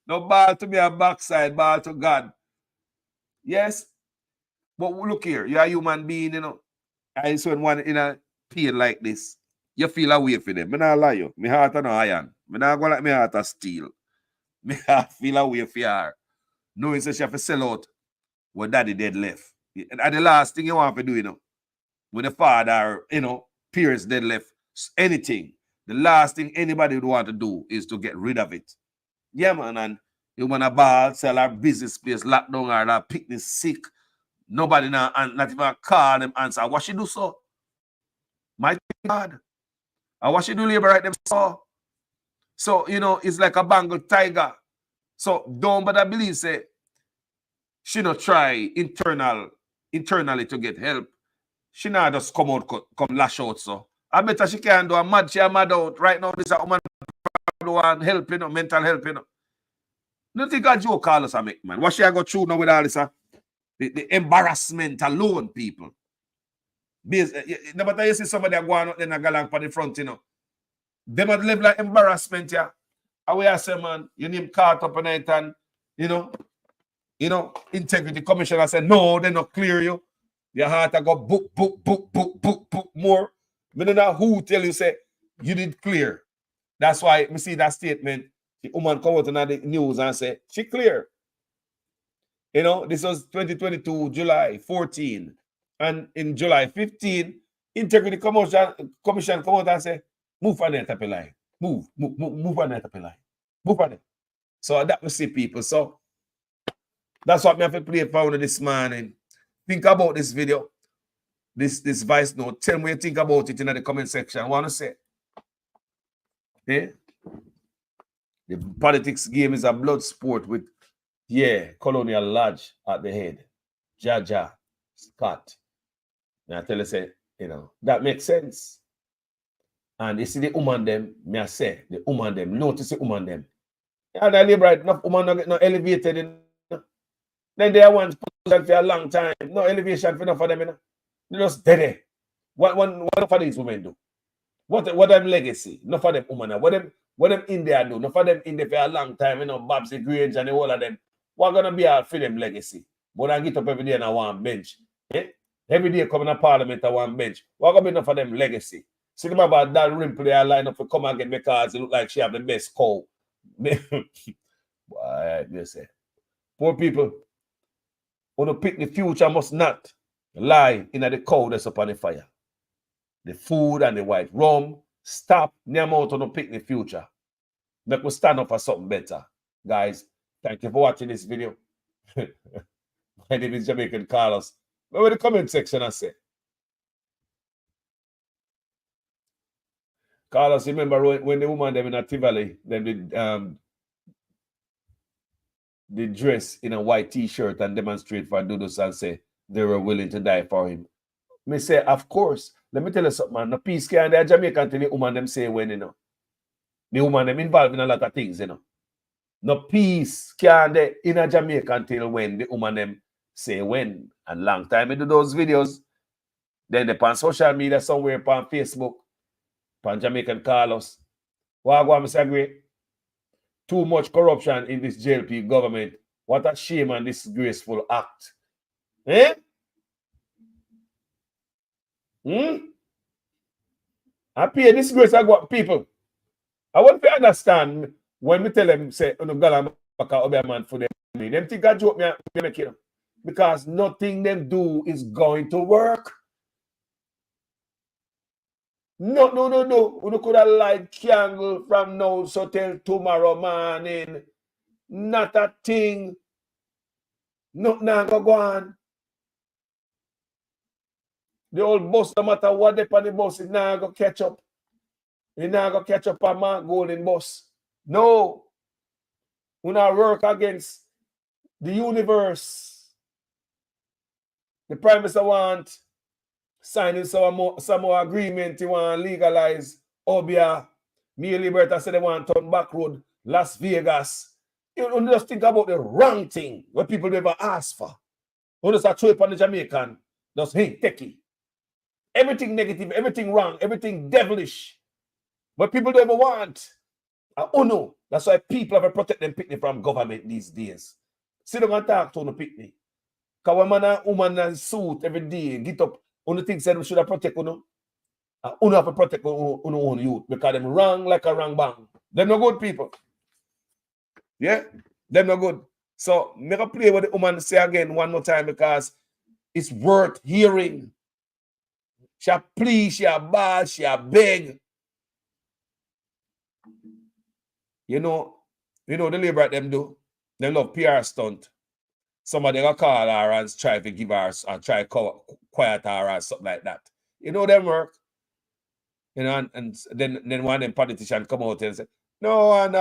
No ball to me a backside, ball to God. Yes, but look here, you're a human being, you know. I saw one in a pain like this. You feel a way for them. Me not lie you. My heart no iron. Me not go like my heart a steel. Me heart feel a way for her. Knowing so she have to sell out what daddy dead left. And the last thing you want to do, you know, when the father, you know, parents dead left, anything, the last thing anybody would want to do is to get rid of it. Yeah, man, and you want to ball, sell our business space, lock down our picnic sick. Nobody now, and not even call them answer. What she do so? My God. And what she do labor right them so? So, you know, it's like a Bengal tiger. So don't bother believe say she not try internally to get help. She not just come out, come lash out. So I bet she can do a mad, she a mad out. Right now, this a woman who want help, you know, mental help, you know. Don't think a joke call us a make, man. What she a go through now with all this, the embarrassment alone, people. No matter you see somebody going out there and go along for the front, you know. They might live like embarrassment, yeah. And we are saying, man, you name caught up on it and, you know, integrity commissioner said, no, they not clear you. Your heart I go book more. I don't know who tell you say you did clear. That's why me see that statement. The woman come out on the news and say, she clear. You know, this was 2022, July 14. And in July 15, Integrity Commission come out and say, move on that type of line. Move on that type of line. Move on it. So that we see people. So that's what me have to play for this morning. Think about this video, this voice note. Tell me what you think about it in the comment section. I want to say, the politics game is a blood sport with, Colonial Lodge at the head. Jaja, Scott. And I tell you, say, you know, that makes sense. And you see the woman them, me I say, the woman them, notice the woman them. And I live right, enough woman not get no elevated, you know. Then they want position for a long time. No elevation for enough for them, you know. They just dead. What for these women do? What them legacy? Not for them woman. What them in there do? Not for them in there for a long time, you know, Babsy Grange and all of them. What gonna be our for them legacy? But I get up every day and I want bench. Every day coming to Parliament I want bench. What gonna be enough for them legacy? See them about that Rimple they line up to come and get because it look like she have the best cow. Boy, you say. Poor people. Want to pick the future must not lie in the cow that's upon the fire. The food and the white rum. Stop near out on the pick the future. Make us stand up for something better. Guys, thank you for watching this video. My name is Jamaican Carlos. Go in the comment section and say. Carlos, remember when the woman them in a Tivoli, then they dress in a white t-shirt and demonstrate for Dudus and say they were willing to die for him. Me say, of course. Let me tell you something, man. The peace can the Jamaican thing the woman them say when, you know. The woman them involved in a lot of things, you know. No peace can they in a Jamaica until when the woman them say when. And long time into those videos, then they on social media somewhere upon Facebook, upon Jamaican Carlos. What I agree? Too much corruption in this JLP government. What a shame and disgraceful act. Eh? I pay disgrace I got people. I want to understand when we tell them say no gala man for them. Them think I joke me make it. Because nothing them do is going to work. No. You could have light candle from now so till tomorrow morning. Not a thing. Nothing go on. The old bus, no matter what they on the bus, it now go catch up. It now go catch up on my golden bus. No. We now work against the universe. The Prime Minister want signing some more agreement. He want legalize Obia. Me and Liberta said they want to turn back road, Las Vegas. You just think about the wrong thing what people never ask for. You just throw it on the Jamaican. Just hey, techie. Everything negative, everything wrong, everything devilish. But people don't ever want. Oh no. That's why people have to protect them picnic from government these days. Sit down and talk to the picnic. Because when man and woman in suit every day, get up, only thing said we should have protect you. You have to protect your own youth because them wrong like a wrong bang. Them no good people. Yeah? Them no good. So, make a play what the woman say again one more time because it's worth hearing. She please, she bad, she beg. You know the labor at them do. They love PR stunt. Somebody gonna call her and try to give her or try to quiet her or something like that. You know them work. You know, and then one of them politicians come out and say, no, and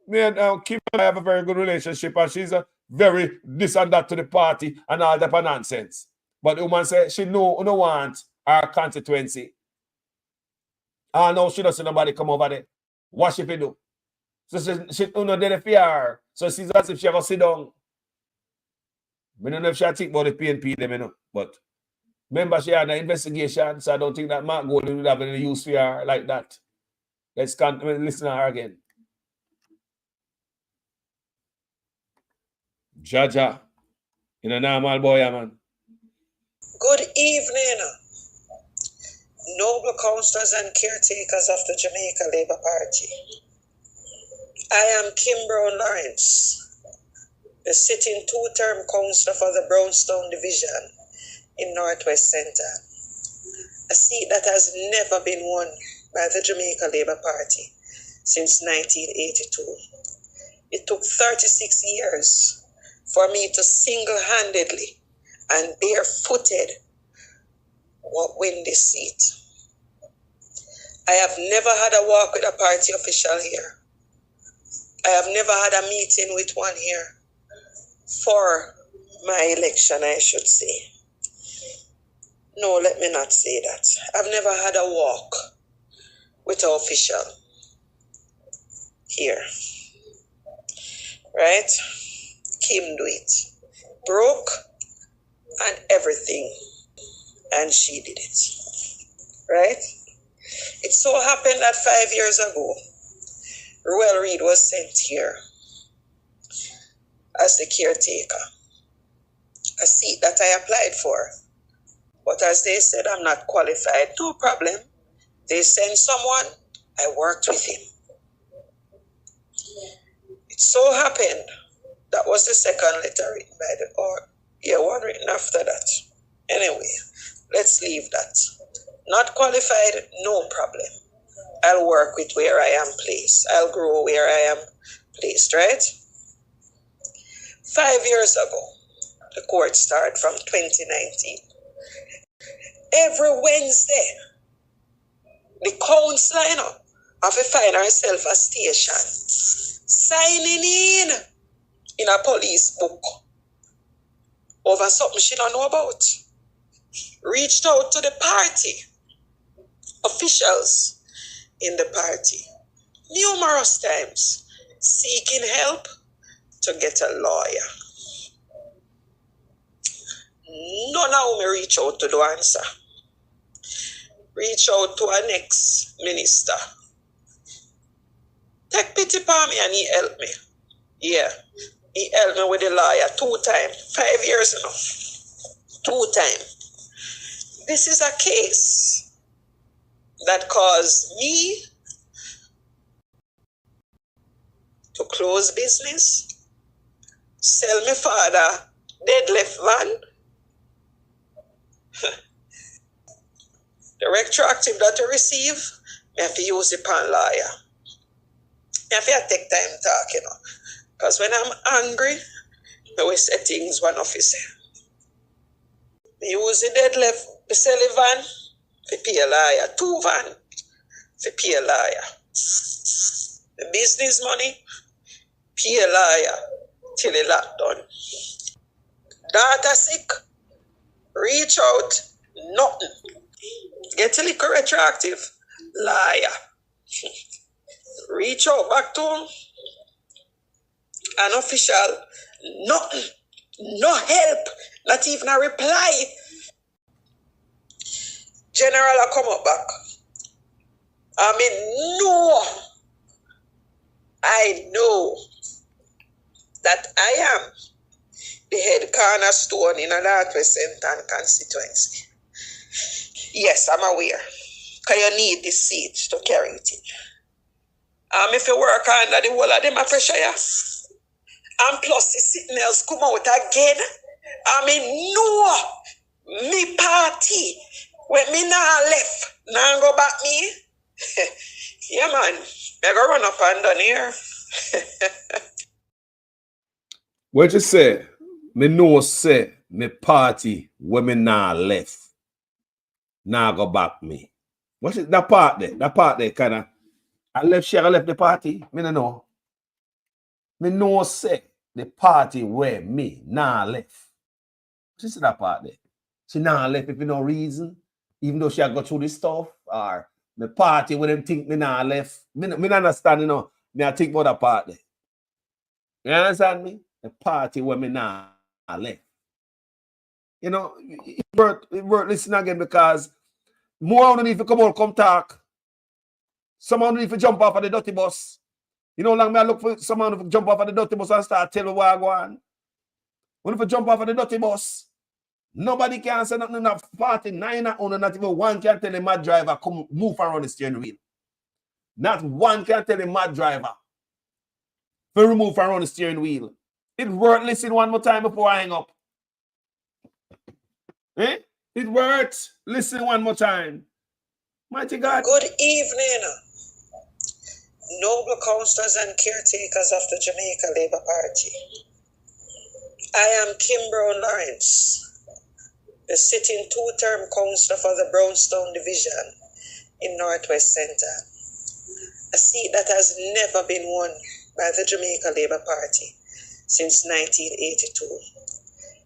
me and Kim and I have a very good relationship, and she's a very this and that to the party and all that nonsense. But the woman said she no want our constituency. And now she doesn't see nobody come over there. What she do? So she did fear. So she's as if she ever sit down. I don't know if she think about the PNP them, you know. But remember she had an investigation, so I don't think that Mark Golden would have any use for her like that. Let's listen to her again. Jaja, in a normal boy, man. Good evening, noble councillors and caretakers of the Jamaica Labour Party. I am Kim Brown Lawrence, the sitting two-term councillor for the Brownstown Division in Northwest Centre, a seat that has never been won by the Jamaica Labour Party since 1982. It took 36 years for me to single-handedly and barefooted win this seat. I have never had a walk with a party official here. I have never had a meeting with one here for my election, I should say. No, let me not say that. I've never had a walk with an official here. Right? Kim do it. Broke and everything. And she did it. Right? It so happened that 5 years ago, Ruel Reid was sent here as the caretaker, a seat that I applied for. But as they said, I'm not qualified. No problem. They sent someone, I worked with him. It so happened, that was the second letter written by one written after that. Anyway, let's leave that. Not qualified, no problem. I'll work with where I am placed. I'll grow where I am placed, right? 5 years ago, the court started from 2019. Every Wednesday, the council have to find herself a station, signing in a police book over something she don't know about. Reached out to the party, officials in the party, numerous times, seeking help to get a lawyer. None of them reach out to the answer. Reach out to our next minister. Take pity upon me and he helped me. Yeah, he helped me with the lawyer 2 times, 5 years now. 2 times. This is a case that caused me to close business, sell my father dead left van. The retroactive that I receive, I have to use it upon lawyer. I have to take time talk, you know. Because when I'm angry, I will say things one officer. I use the dead left, the selling van, to pay a lawyer. 2 van, to pay a lawyer. The business money, pay a lawyer till the lockdown. Daughter sick, reach out, nothing. Get a little retroactive, liar. Reach out back to him, an official, nothing, no help, not even a reply. General, I come up back. I know that I am the head cornerstone in a Northwest Central constituency. Yes, I'm aware. Because you need this seat to carry it in. If you work under the whole of them, I pressure you. And plus, the sitting else come out again. No, me party. When me now left, now go back me. Yeah, man. I go run up and down here. What you say? Me no say me party when me now left. Now go back me. What's it? That part there kind of. I left the party. Me no know. Me no say the party where me now left. She said that part there. She now left if for no reason. Even though she had got through this stuff. Or the party where them think me now left. Me not understand, you know. Me I think about that part there. You understand me? The party where me now left. You know, it worth listen again because more don't need to come out, come talk. Someone need to jump off of the dirty bus. You know, long me I look for someone to jump off of the dirty bus and start telling what I go on. When you jump off of the dirty bus, nobody can say nothing enough. 49 owner, not even one can tell a mad driver come move around the steering wheel. Not one can tell a mad driver to remove around the steering wheel. It's worth listening one more time before I hang up. Eh? It works. Listen one more time. Mighty God. Good evening, noble councillors and caretakers of the Jamaica Labour Party. I am Kim Brown Lawrence, the sitting 2-term councillor for the Brownstown Division in Northwest Centre, a seat that has never been won by the Jamaica Labour Party since 1982.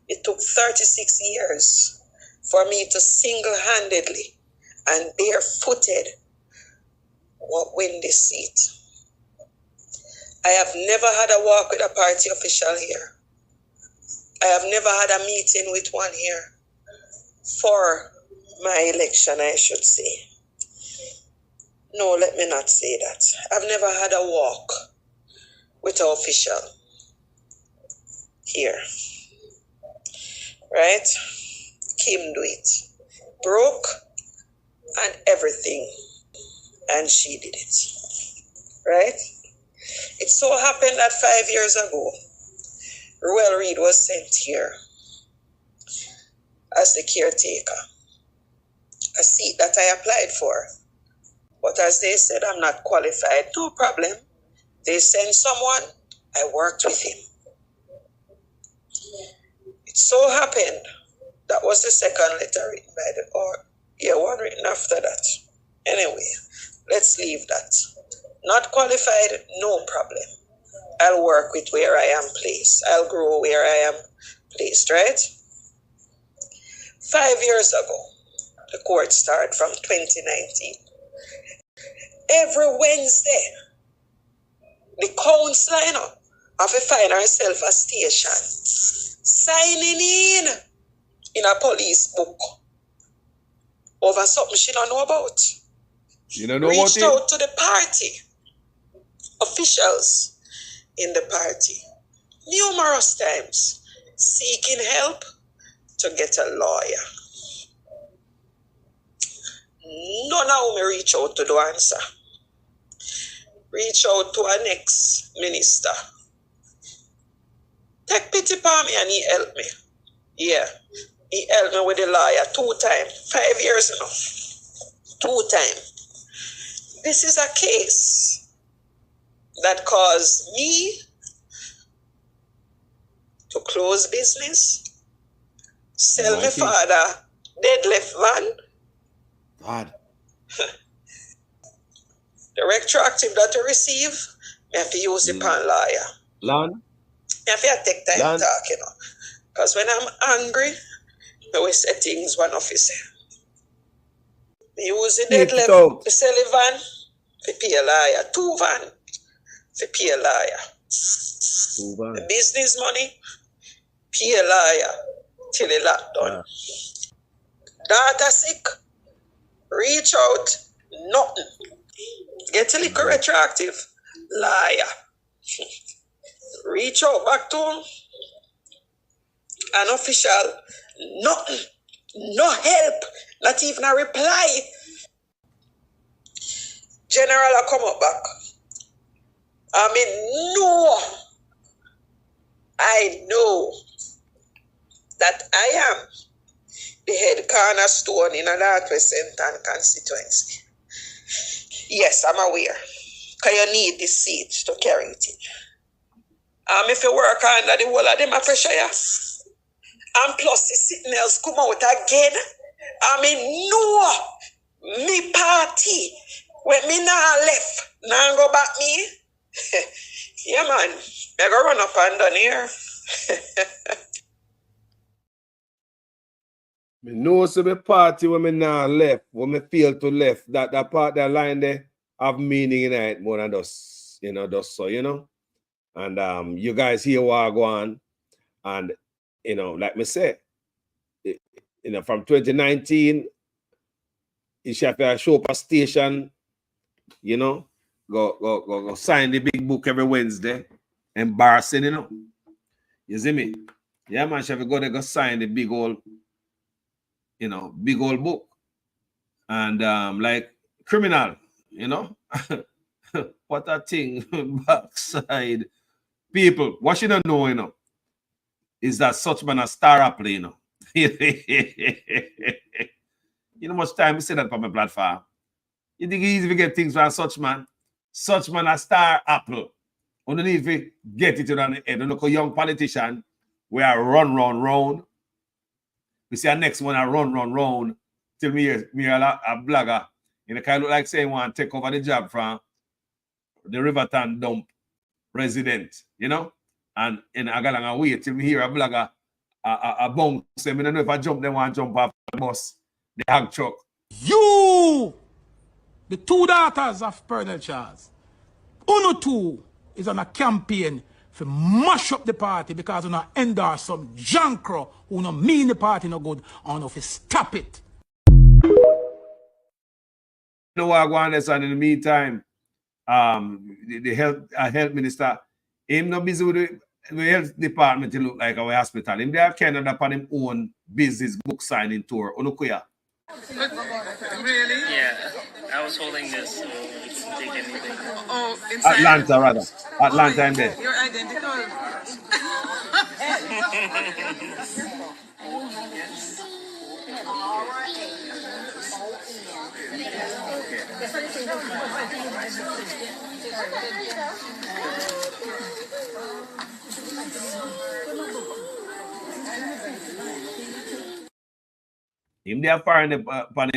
It took 36 years for me to single-handedly and barefooted win this seat. I have never had a walk with a party official here. I have never had a meeting with one here for my election, I should say. No, let me not say that. I've never had a walk with an official here. Right? Kim do it. Broke and everything. And she did it. Right? It so happened that 5 years ago, Ruel Reid was sent here as the caretaker. A seat that I applied for. But as they said, I'm not qualified. No problem. They sent someone. I worked with him. It so happened that was the second letter written by one written after that. Anyway, let's leave that. Not qualified, no problem. I'll work with where I am placed. I'll grow where I am placed, right? 5 years ago, the court started from 2019. Every Wednesday, The councillor, you know, have to find herself a station. Signing in a police book over something she don't know about. You don't know Reached about it? out to the party, officials in the party, numerous times, seeking help to get a lawyer. None of them reach out to the answer. Reach out to our next minister. Take pity upon me and he helped me. Yeah, he helped me with the lawyer 2 times, 5 years now. 2 times. This is a case that caused me to close business, sell my father dead left van. God. The retroactive that I receive, I have to use it upon lawyer. Land? I have to take time to talk, you know. Because when I'm angry, I will say things one officer. I use the dead left to sell a van, to pay a lawyer. 2 van, to pay a lawyer. 2 van. The business money, pay a lawyer till the lockdown. Daughter sick, reach out, nothing. Get a little retroactive, liar. Reach out back to him, an official, nothing, no help, not even a reply. General, I come up back. I mean, no, I know that I am the head cornerstone in a Northwest Central constituency. Yes, I'm aware. Because you need this seat to carry it in. If you work under the whole of them, I pressure you. And plus, the sitting else come out again. I mean, no, me party, when me now left, now go back me. Yeah, man, I go run up and down here. Me know so me party when me now left, when me feel to left, that part, that line there have meaning in it more than just, you know, just so, you know. And you guys hear what I go on. And, you know, like me say, you know, from 2019, you should have to show up a station, you know, go sign the big book every Wednesday. Embarrassing, you know. You see me? Yeah, man, should have to go there, go sign the big old, you know, big old book. And like criminal, you know. What a thing backside. People, what you don't know, you know, is that such man a star apple, you know. You know much time we say that on my platform. You think it's easy to get things from such man? Such man a star apple. You don't need to get it on the head. You look a young politician where I run. We see our next one I run till me a blogger. You know, kind of look like saying want to take over the job from the Riverton dump resident, you know? And I got to wait till me hear a blogger a bounce. I don't know if I jump, they want to jump off the bus, the hog truck. You, the 2 daughters of Pernell Charles, Uno 2 is on a campaign to mash up the party because you endorse some jankro who no mean the party no good and if you stop it. You know what I want to say in the meantime, the health minister, him not busy with the health department to look like our hospital. Him they have Canada upon him own business book signing tour. Unukuya. Really? Yeah. I was holding this, so it's take anything. Oh, inside? Atlanta, rather. Atlanta, I'm there. You're identical. Him they are foreign the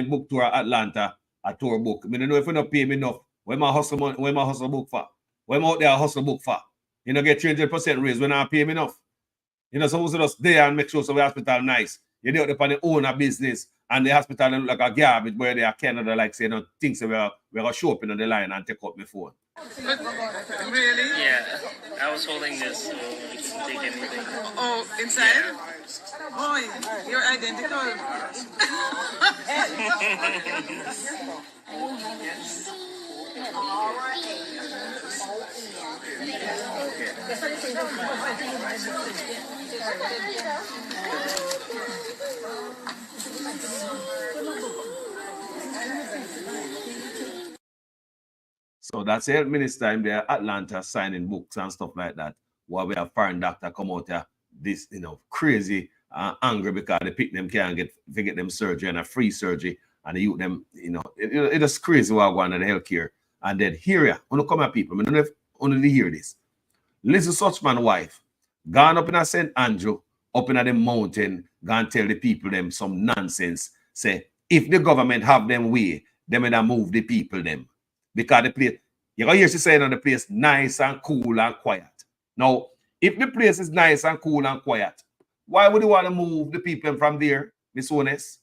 book tour Atlanta, a tour book. I don't know if you don't pay me enough. Where my hustle book for? Where my out there hustle book for? You know, get 300% raise when I pay me enough. You know, supposed to just there and make sure so the hospital nice. You do it upon the owner business and the hospital look like a garbage where they are Canada like saying, no, things we're gonna show up in the line and take out my phone. Really? Yeah. I was holding this, so it didn't take anything. Oh, inside? Yeah. Boy, you're identical. So that's the health minister in there, Atlanta, signing books and stuff like that. While we have foreign doctor come out here, this, crazy angry because the pick them can't get them surgery and a free surgery, and the youth them, it is crazy what going on in the healthcare. And then here, I want to come at people. I don't know if only hear this. Lizzie Suchman's wife, gone up in a St. Andrew, up in the mountain, gone tell the people them some nonsense. Say, if the government have them way, they may move the people them. Because the place, you're going to hear she saying on the place nice and cool and quiet. Now, if the place is nice and cool and quiet, why would you want to move the people from there, Miss Ones?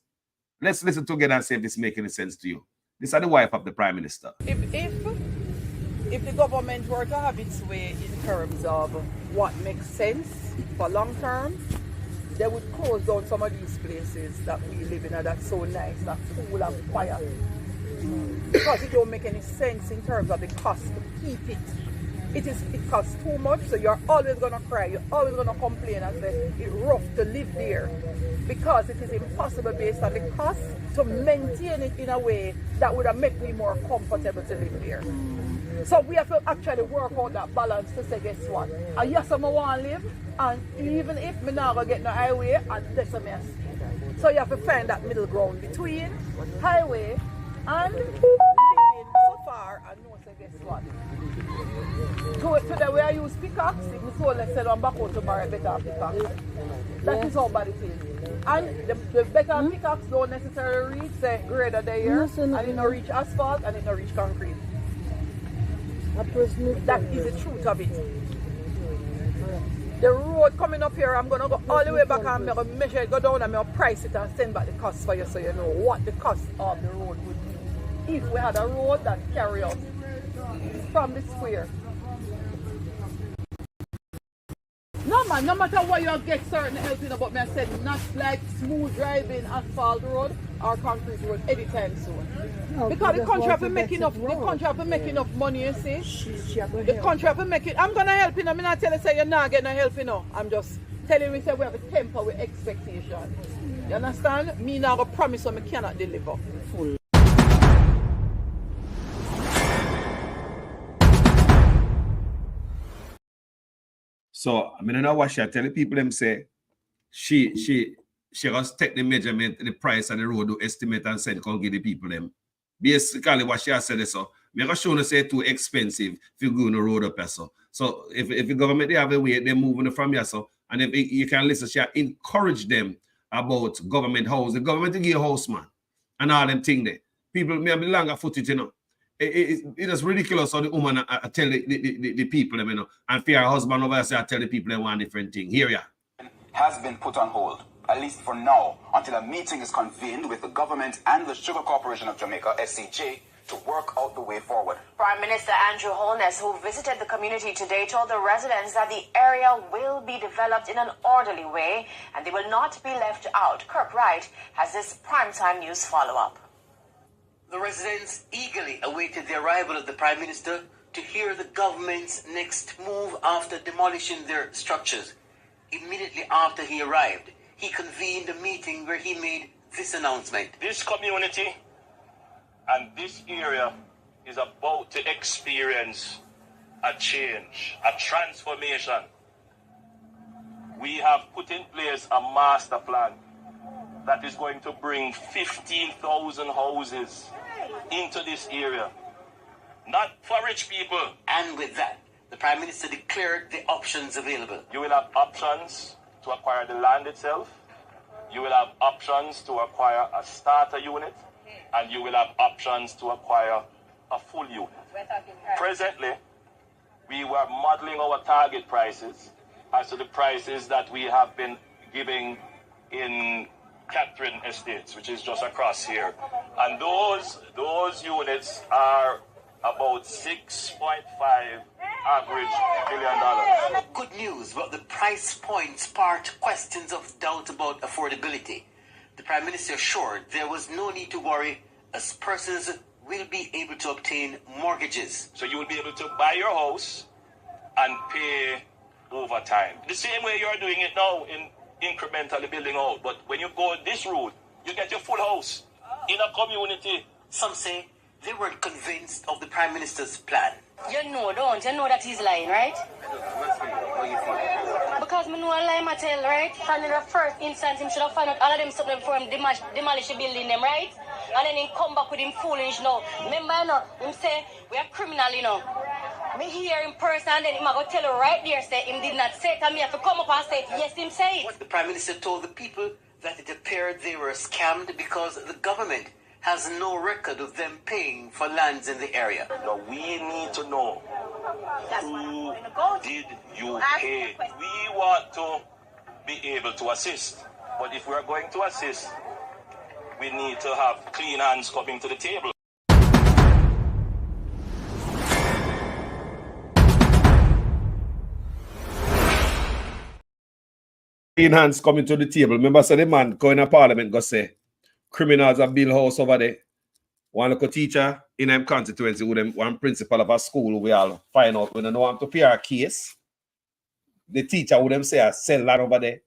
Let's listen together and see if this makes any sense to you. This is the wife of the Prime Minister. If the government were to have its way in terms of what makes sense for long term, they would close down some of these places that we live in that's so nice, that's cool and quiet. Because it don't make any sense in terms of the cost to keep it. It costs too much, so you're always gonna cry, you're always gonna complain and say it's rough to live there. Because it is impossible based on the cost to maintain it in a way that would have made me more comfortable to live there. So we have to actually work out that balance to say, guess what? And yes, I want to live, and even if me not gonna get no highway, and that's a mess. So you have to find that middle ground between highway and living so far and know, say, guess what? Today we I use pickaxe, if we so let's say I'm back out tomorrow, better pickaxe. That is how bad it is. And the better pickaxe don't necessarily reach the grader there, and it don't reach asphalt and it don't reach concrete. That is the truth of it. The road coming up here, I'm going to go all the way back and I'm going to measure it, go down and I'm going to price it and send back the cost for you so you know what the cost of the road would be. If we had a road that carry us from the square. No man, no matter what you get certain help, but me I said not like smooth driving asphalt road or concrete road anytime soon. No, because the country have to make enough money, you see. The country have to make it. I'm gonna help you. I'm not telling you say you're not getting no help, I'm just telling you say we have to temper with expectation. You understand? Me now go promise what I cannot deliver. Full. So I mean, I know what she tell the people them say she just take the measurement, the price of the road to estimate and send come give the people them. Basically what she has said is so. I'm not sure to say too expensive if you go on the road up here. So if the government they have a way, they're moving from here. So and if you can listen, she encourage them about government house. The government to give a house man and all them thing there. People may have longer footage, It is ridiculous how the woman tell the people, and for her husband over there, tell the people one different thing. Here we are. Has been put on hold, at least for now, until a meeting is convened with the government and the Sugar Corporation of Jamaica, SCJ, to work out the way forward. Prime Minister Andrew Holness, who visited the community today, told the residents that the area will be developed in an orderly way and they will not be left out. Kirk Wright has this primetime news follow-up. The residents eagerly awaited the arrival of the Prime Minister to hear the government's next move after demolishing their structures. Immediately after he arrived, he convened a meeting where he made this announcement. This community and this area is about to experience a change, a transformation. We have put in place a master plan that is going to bring 15,000 houses into this area. Not for rich people. And with that, the Prime Minister declared the options available. You will have options to acquire the land itself. You will have options to acquire a starter unit. And you will have options to acquire a full unit. Presently, we were modeling our target prices as to the prices that we have been giving in Catherine Estates, which is just across here. And those units are about $6.5 average billion. Good news, but the price point sparked questions of doubt about affordability. The Prime Minister assured there was no need to worry as persons will be able to obtain mortgages. So you will be able to buy your house and pay over time. The same way you're doing it now in incrementally building out. But when you go this route, you get your full house in a community. Some say they weren't convinced of the Prime Minister's plan. You know, don't you know that he's lying, right? Because me know a lie I tell, right? From the first instance, him should have found out all of them something before him demolish the building them, right? And then he come back with him foolish now. Remember, you know, him say, we are criminal, you know. Me hear in person and then him go tell you right there, say him did not say it, and me have to come up and say it. Yes, him say it. The Prime Minister told the people that it appeared they were scammed because the government has no record of them paying for lands in the area. Now we need to know who did you pay. We want to be able to assist, but if we are going to assist, we need to have clean hands coming to the table. Clean hands coming to the table. Remember, so the man going to parliament go say, criminals have built house over there. One local teacher in them constituency with them, one principal of a school, we all find out when they know how to pay a case. The teacher would them say I sell land over there.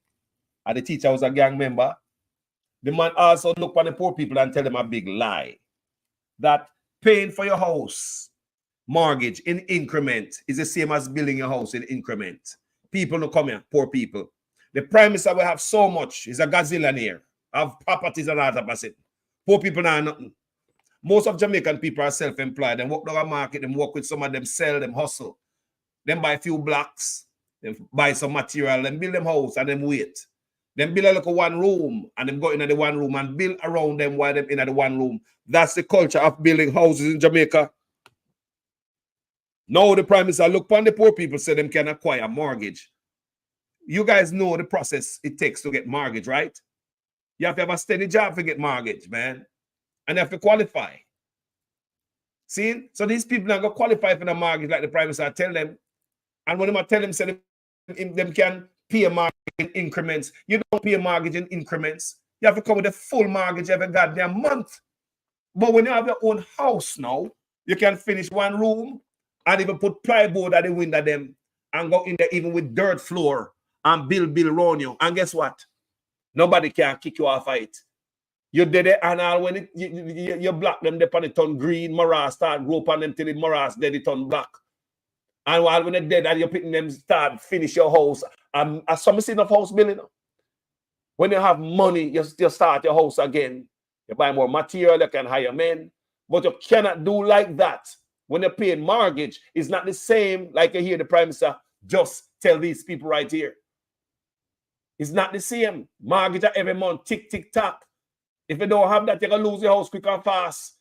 And the teacher was a gang member. The man also look on the poor people and tell them a big lie. That paying for your house, mortgage in increment is the same as building your house in increment. People don't come here, poor people. The Prime Minister will have so much. He's a gazillionaire. Have properties and all that percent. Poor people now nothing. Most of Jamaican people are self-employed. They work down a market, they work with some of them, sell them, hustle. Them buy a few blocks, them buy some material, then build them house and them wait. Them build a little one room and them go into the one room and build around them while them in the one room. That's the culture of building houses in Jamaica. Now the Prime Minister look upon the poor people so them can acquire a mortgage. You guys know the process it takes to get mortgage, right? You have to have a steady job to get mortgage, man. And you have to qualify. See? So these people are going to qualify for the mortgage like the Prime Minister tell them. And when I tell them, say them can pay a mortgage in increments. You don't pay a mortgage in increments. You have to come with a full mortgage every goddamn month. But when you have your own house now, you can finish one room and even put plywood at the window them and go in there even with dirt floor and build around you. And guess what? Nobody can kick you off of it. You did it, and all when you block them, they on it turn green, morass start rope on them till the morass dead, it turn black. And while when they're dead, and you're picking them start finish your house. As some seen of house building. When you have money, you start your house again. You buy more material, you can hire men. But you cannot do like that. When you're paying mortgage, it's not the same like you hear the Prime Minister just tell these people right here. It's not the same. Mortgage every month, tick, tick, tock. If you don't have that, you're going to lose your house quick and fast.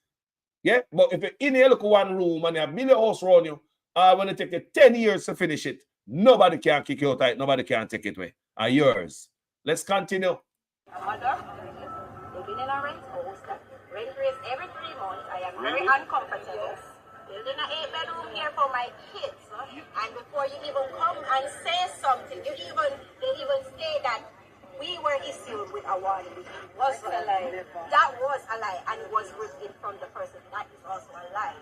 Yeah? But if you're in here, look at one room and you have build your house around you, when it take you 10 years to finish it, nobody can kick you out of it. Nobody can take it away. Are yours. Let's continue. My mother, living in a rent house, rent raise every 3 months. I am very uncomfortable. Building an 8-bedroom here for my kids. And before you even come and say something, they even say that we were issued with a warning. Was a lie. That was a lie, and it was written from the person. That is also a lie.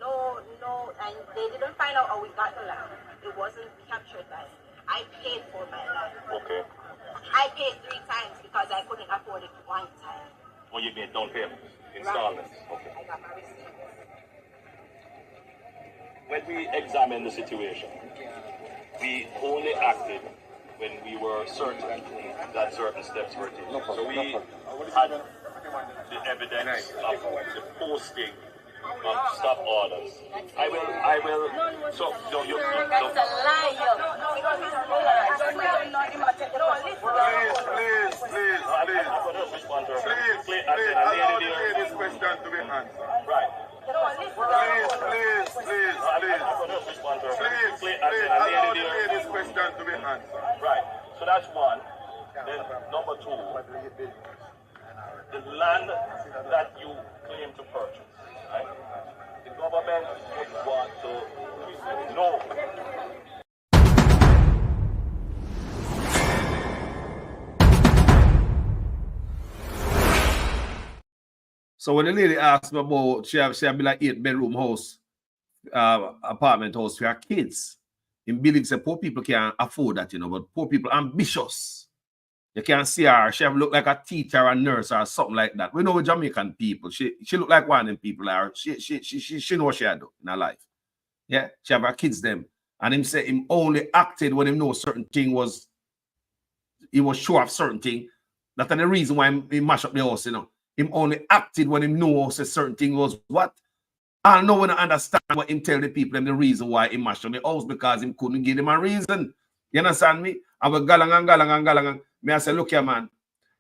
No, and they didn't find out how we got the land. It wasn't captured by. I paid for my land. Okay. I paid 3 times because I couldn't afford it 1 time. Oh, you made down payment, installments. Right. Okay. I got my receipt. When we examined the situation, we only acted when we were certain that certain steps were taken. So we had the evidence of the posting of stop orders. I will. So no, you. That's a lie. Please. I'm going to respond to her. Please, allow this question to be answered. Right. Please, allow this question to be answered. Right. So that's one. Then number 2, the land that you claim to purchase, right? The government So when the lady asked me about, she have be like 8-bedroom house, apartment house for her kids. He believes that poor people can't afford that, you know, but poor people ambitious. You can't see her. She have look like a teacher or a nurse or something like that. We know Jamaican people. She look like one of them people. She know what she had done in her life. Yeah, she have her kids them. And him say him only acted when him know certain thing was, he was sure of certain thing. That's the reason why he mash up the house, you know. Him only acted when him know say certain thing was what. I know when I understand what him tell the people and the reason why he mashed up the house, because him couldn't give them a reason. You understand me? I was galang. Me I say, look here, man.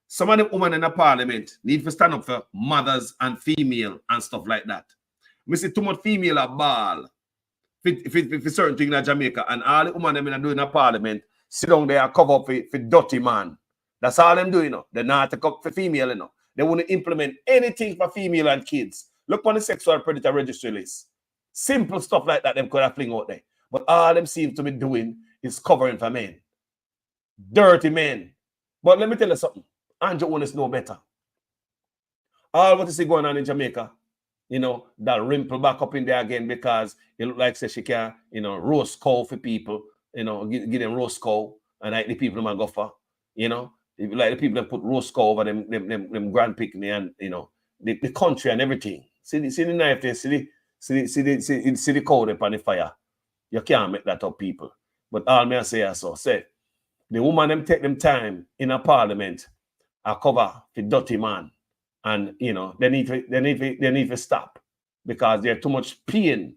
Some of the women in the parliament need to stand up for mothers and female and stuff like that. We see too much female a ball for certain things in Jamaica, and all the women them in the parliament sit down there and cover up for dirty man. That's all them doing, you know. They're not take up for female, you know. They want to implement anything for female and kids. Look on the sexual predator registry list. Simple stuff like that them could have fling out there. But all them seem to be doing is covering for men. Dirty men. But let me tell you something. Andrew wants to know better. All what you see going on in Jamaica, you know, that rimple back up in there again because it look like say she can, you know, roast cow for people, you know, give them roast cow and like the people man go for, you know, like the people that put roast cow over them grand picnic and, you know, the country and everything. See the knife there, see the cow up on the fire. You can't make that up, people. But all me I say so, say, the woman them take them time in a parliament a cover for dirty man. And you know, they need to stop because there's too much pain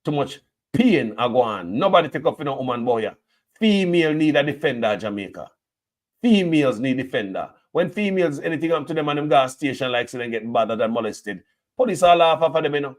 are going on. Nobody take up for no woman boy. Female need a defender, Jamaica. Females need defender. When females anything up to them and them gas station like so they get bothered and molested, police all laugh after them, you know.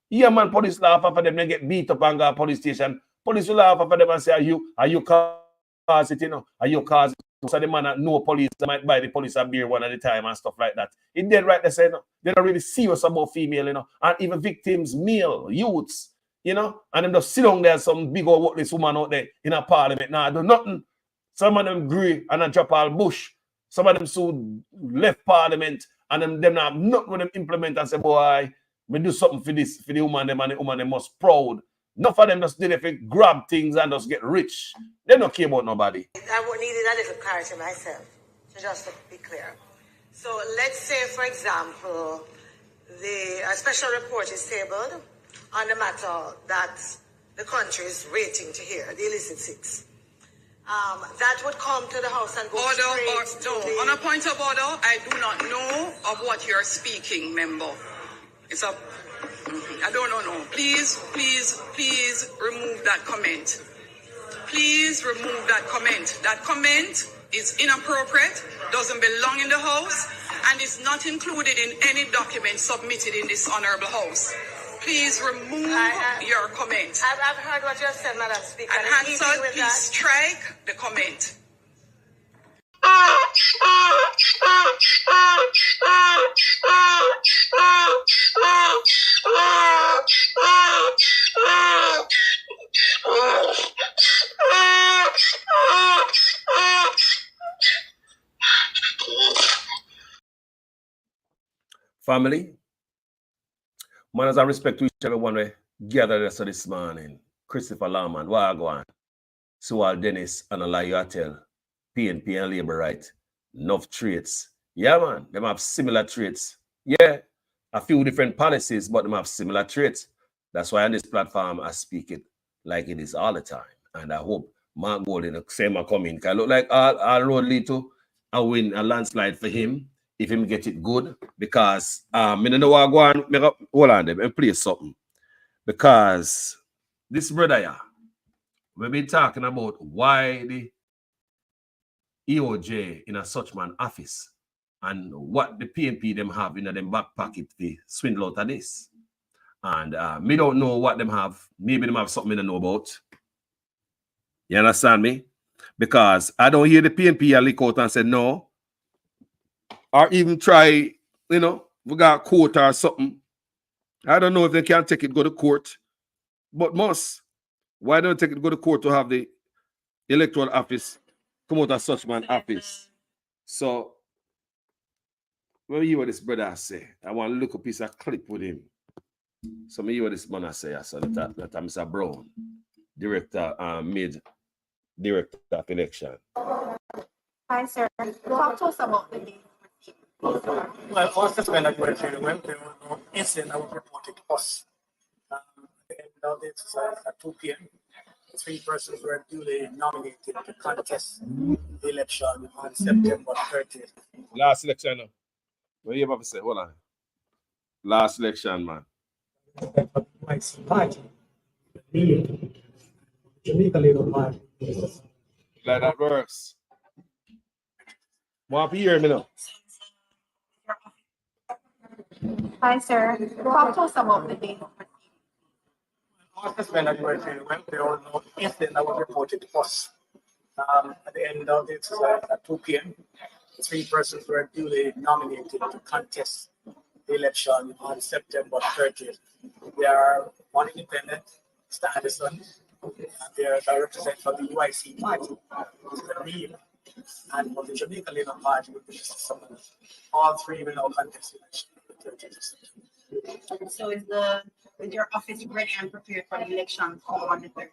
Yeah, man, police laugh after them, they get beat up and go to police station. Police will laugh after them and say, are you cause it, you know? Are you cause it? So the man no police, they might buy the police a beer one at a time and stuff like that. It dead right, they say, no, they're not really serious about female, you know, and even victims, male, youths, you know, and them just sit down there, some big old worthless woman out there in a parliament, now do nothing. Some of them agree and I drop all bush. Some of them so left parliament and them not nothing when them implement and say, boy, we do something for this, for the woman them and the woman them must proud. Enough of them just did it for grab things and just get rich. They don't care about nobody. I needed a little clarity myself, so just to be clear. So let's say, for example, a special report is tabled on the matter that the country is waiting to hear, the Illicit 6. That would come to the House and go On a point of order, I do not know of what you're speaking, member. It's a... I don't know. No. Please remove that comment. Please remove that comment. That comment is inappropriate, doesn't belong in the House, and is not included in any document submitted in this honorable House. Please remove your comment. I've heard what you have said, Madam Speaker. And Hansard, please strike the comment. Family, man, as I respect to each and every one we gathered us this morning. Christopher Lawman, Wagwan, Sewell Dennis, and Alayu Atel, PNP and Labour Right. Enough traits. Yeah, man, them have similar traits. Yeah, a few different policies, but them have similar traits. That's why on this platform I speak it like it is all the time. And I hope Mark Golden same come in. Can look like all road lead to a win, a landslide for him if him get it good. Because I don't know what I go on, hold on them and play something. Because this brother here, we've been talking about why the EOJ in a such man office and what the PNP them have in them back pocket to swindle out of this. And me don't know what them have. Maybe them have something I don't know about. You understand me? Because I don't hear the PNP leak out and say no. Or even try, you know, we got court or something. I don't know if they can take it, go to court. But must. Why don't take it, go to court to have the electoral office come out of such man office? So Let me hear what this brother say. I want to look a piece of clip with him. So me hear what this man say. I saw that Mr. Brown, director of election. Hi, sir. Talk to us about the day. Well, all suspended actually went to an incident that was reported to us. At the end of the exercise at 2 p.m., 3 persons were duly nominated to contest the election on September 30th. Last election, no. What you about to say? Hold on. Last election, man. Party. Jamaica Labour Party. Like that works. Want to hear me now? Hi, sir. Talk to us about the day. All suspended actually went to an incident that was reported to us. At the end of the exercise at 2 p.m., 3 persons were duly nominated to contest the election on September 30th. They are one independent, Mr. Anderson, and they are represented for the UIC party, Mr. Neil, and for the Jamaica Labour Party, with Mr. Summers. All 3 will now contest the election. So is your office ready and prepared for the election on the 30th?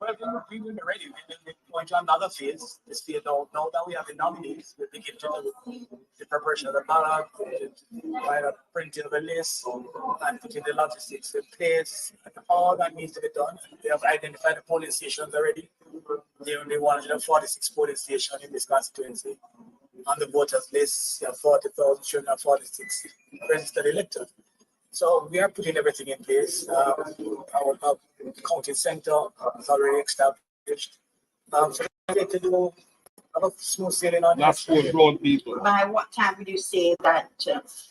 Well, we will be ready. We're going to another phase. This phase now that we have the nominees, we begin to do the preparation of the ballot, the printing of the list, and putting the logistics in place. All that needs to be done. They have identified the polling stations already. There are only 146 polling stations in this constituency. On the voters list, there are 40,346 registered electors. So we are putting everything in place. Our counting center is already established. So we need to do a lot of smooth sailing on Last 4 grown people. By what time would you say that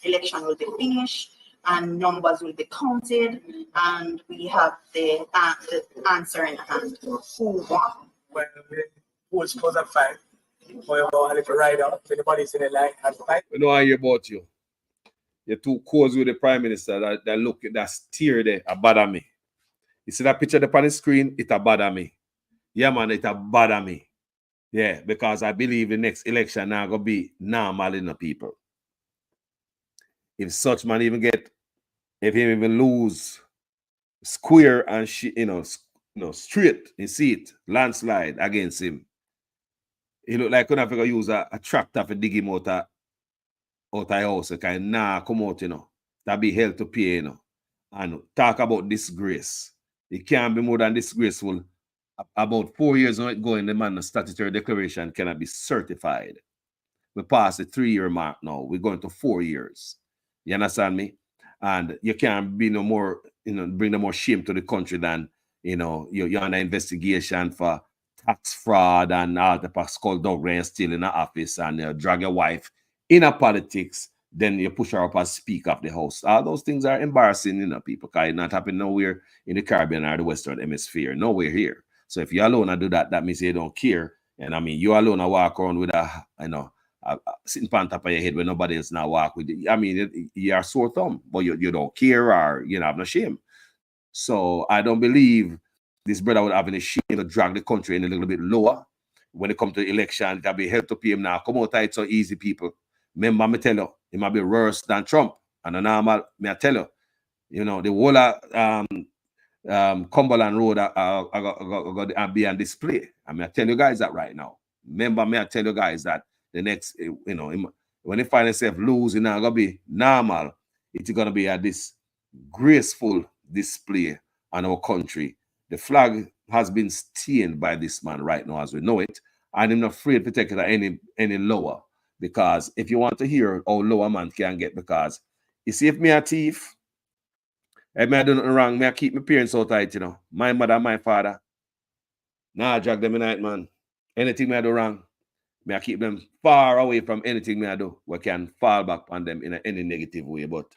election will be finished and numbers will be counted and we have the answer in hand? Who won? Well, the polls close at 5. However, a little rider, if anybody's in the line at 5. I know I hear about you. You're too close with the Prime Minister that look, that steer there, a bother me. You see that picture up on the screen, it a bother me. Yeah, man, it a bother me. Yeah, because I believe the next election now gonna be normal in the people. If such man even get, if he even lose square and straight, you see it, landslide against him. He look like gonna have to use a tractor for dig him out of house, come out, that be hell to pay, and talk about disgrace. It can't be more than disgraceful. About 4 years going, the man, the statutory declaration cannot be certified. We passed the 3-year mark now. We're going to 4 years. You understand me? And you can't be no more, bring no more shame to the country than, you're under investigation for tax fraud and all the skullduggery still in the office and drag your wife in a politics, then you push her up as Speaker of the House. All those things are embarrassing, people, because it's not happening nowhere in the Caribbean or the Western Hemisphere, nowhere here. So if you alone do that, that means you don't care. And I mean, you alone walk around with a sitting on top of your head when nobody else now walk with you. I mean, you are sore thumb, but you don't care or you have no shame. So I don't believe this brother would have any shame to drag the country in a little bit lower. When it comes to election, it'll be help to pay him now. Come out, it's so easy, people. Remember, me tell you, it might be worse than Trump. And normal, me I tell you, the whole Cumberland Road are be on display. I mean, I tell you guys that right now. Remember, me I tell you guys that the next, when they find themselves losing, it's gonna be normal. It's gonna be at this graceful display on our country. The flag has been stained by this man right now, as we know it, and I'm not afraid to take it any lower. Because if you want to hear how low a man can get, because you see, if me a thief, if me I do nothing wrong, me I keep my parents out tight, my mother and my father. Nah, drag them in night, man. Anything me I do wrong, me I keep them far away from anything me I do. We can fall back on them in any negative way. But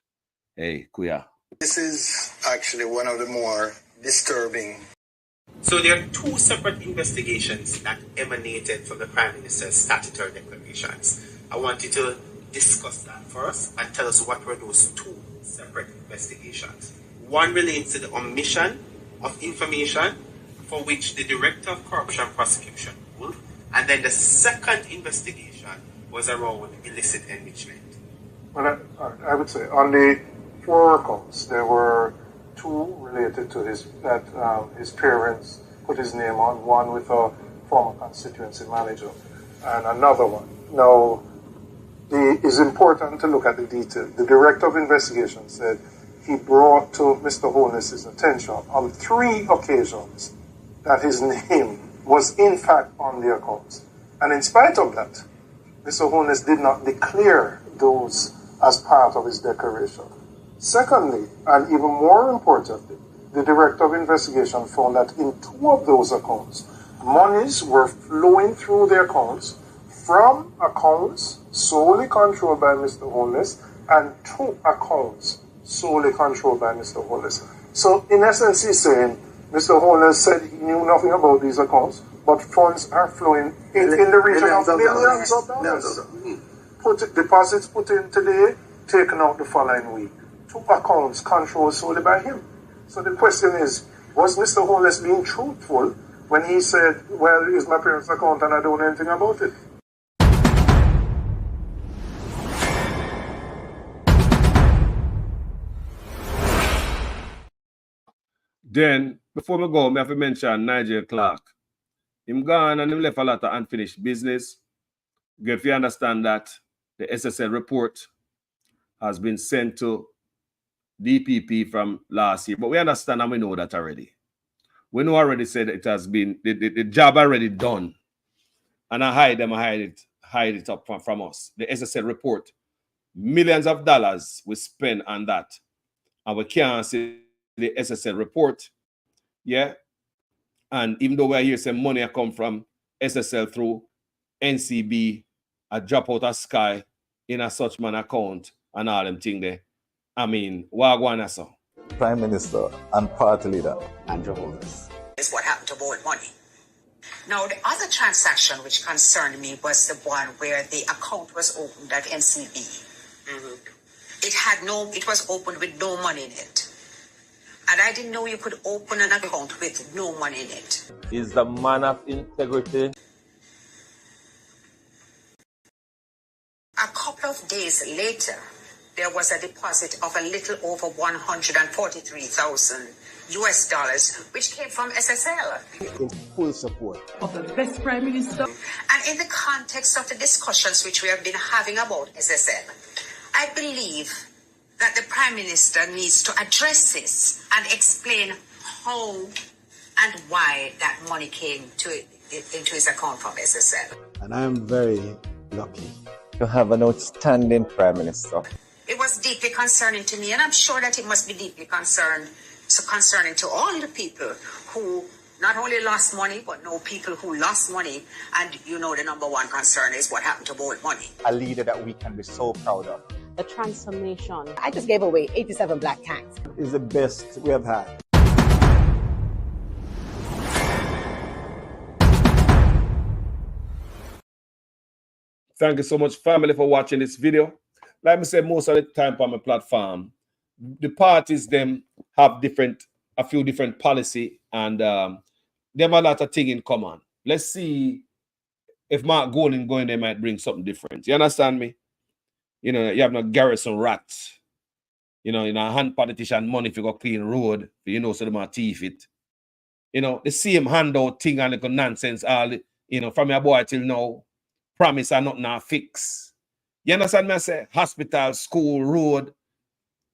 hey, kuya. This is actually one of the more disturbing. So there are 2 separate investigations that emanated from the Prime Minister's statutory declarations. I want you to discuss that first and tell us what were those 2 separate investigations. One relates to the omission of information for which the Director of Corruption Prosecution ruled, and then the second investigation was around illicit enrichment. Well, I would say on the 4 accounts, there were 2 related to his parents put his name on, one with a former constituency manager, and another one. Now, it's important to look at the detail. The director of investigation said he brought to Mr. Holness's attention on 3 occasions that his name was in fact on the accounts. And in spite of that, Mr. Holness did not declare those as part of his declaration. Secondly, and even more importantly, the director of investigation found that in 2 of those accounts, monies were flowing through the accounts from accounts solely controlled by Mr. Holness and 2 accounts solely controlled by Mr. Holness. So in essence, he's saying Mr. Holness said he knew nothing about these accounts, but funds are flowing in the region of millions of dollars. Deposits put in today, taken out the following week. 2 accounts controlled solely by him. So the question is, was Mr. Holness being truthful when he said, well, it's my parents' account and I don't know anything about it? Then, before we go, I have to mention Nigel Clark. Him gone and him left a lot of unfinished business. If you understand that, the SSL report has been sent to DPP from last year. But we understand and we know that already. We know already said it has been, the job already done. And I hide it up from us. The SSL report, millions of dollars we spend on that. And we can't see the SSL report. Yeah. And even though we're here saying money come from SSL through NCB, a drop out of sky in a such man account and all them thing there. I mean, what going so? Prime Minister and Party Leader Andrew Holness. Is what happened to borrowed money. Now, the other transaction which concerned me was the one where the account was opened at NCB. It was opened with no money in it. And I didn't know you could open an account with no money in it. Is the man of integrity. A couple of days later, there was a deposit of a little over $143,000 US, which came from SSL. In full support of the best Prime Minister. And in the context of the discussions which we have been having about SSL, I believe that the Prime Minister needs to address this and explain how and why that money came into his account from SSL. And I'm very lucky to have an outstanding Prime Minister. It was deeply concerning to me, and I'm sure that it must be deeply concerning to all the people who not only lost money, but know people who lost money. And you know the number one concern is what happened to borrowed money. A leader that we can be so proud of. The transformation. I just gave away 87 black tanks. Is the best we have had. Thank you so much, family, for watching this video. Like I said, most of the time on my platform, the parties them have a few different policy, and they have a lot of things in common. Let's see if Mark Golding going there might bring something different. You understand me? You know, you have no garrison rats. You know, hand politician money if you go clean road, you know, so they might thief it. You know, the same handout thing and little nonsense, all, you know, from your boy till now, promise are not now fix. You understand me? I say hospital, school, road,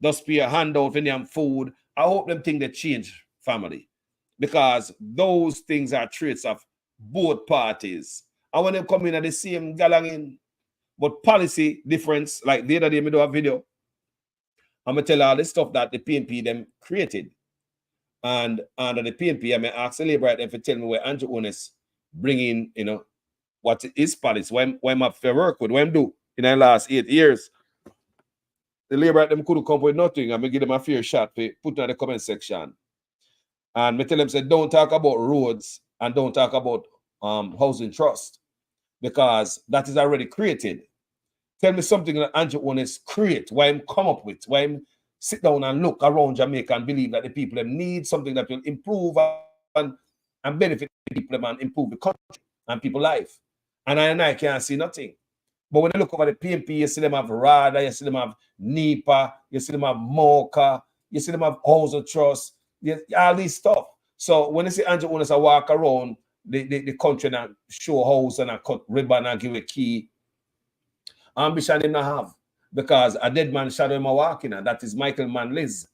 just be a handout for them food. I hope them think they change, family, because those things are traits of both parties. And when they come in at the same galangin, but policy difference, like the other day, I do a video. I'm going to tell all the stuff that the PNP them created. And under the PNP, I may ask the Labour them to tell me where Andrew Holness bring in, you know, what is policy, what I'm have to work with, what I'm do in the last 8 years. The Labour them couldn't come with nothing. I'm going to give them a fair shot to put in the comment section. And I tell them, say, don't talk about roads and don't talk about housing trust, because that is already created. Tell me something that Andrew Holness create, why him come up with, why him sit down and look around Jamaica and believe that the people them need something that will improve and benefit the people and improve the country and people's life. And I can't see nothing. But when you look over the PNP, you see them have RADA, you see them have NEPA, you see them have MOCA, you see them have House of Trust, all these stuff. So when you see Andrew owners walk around the country and show house and cut ribbon and give a key, ambition they not have. Because a dead man shadow him walking, and that is Michael Manley's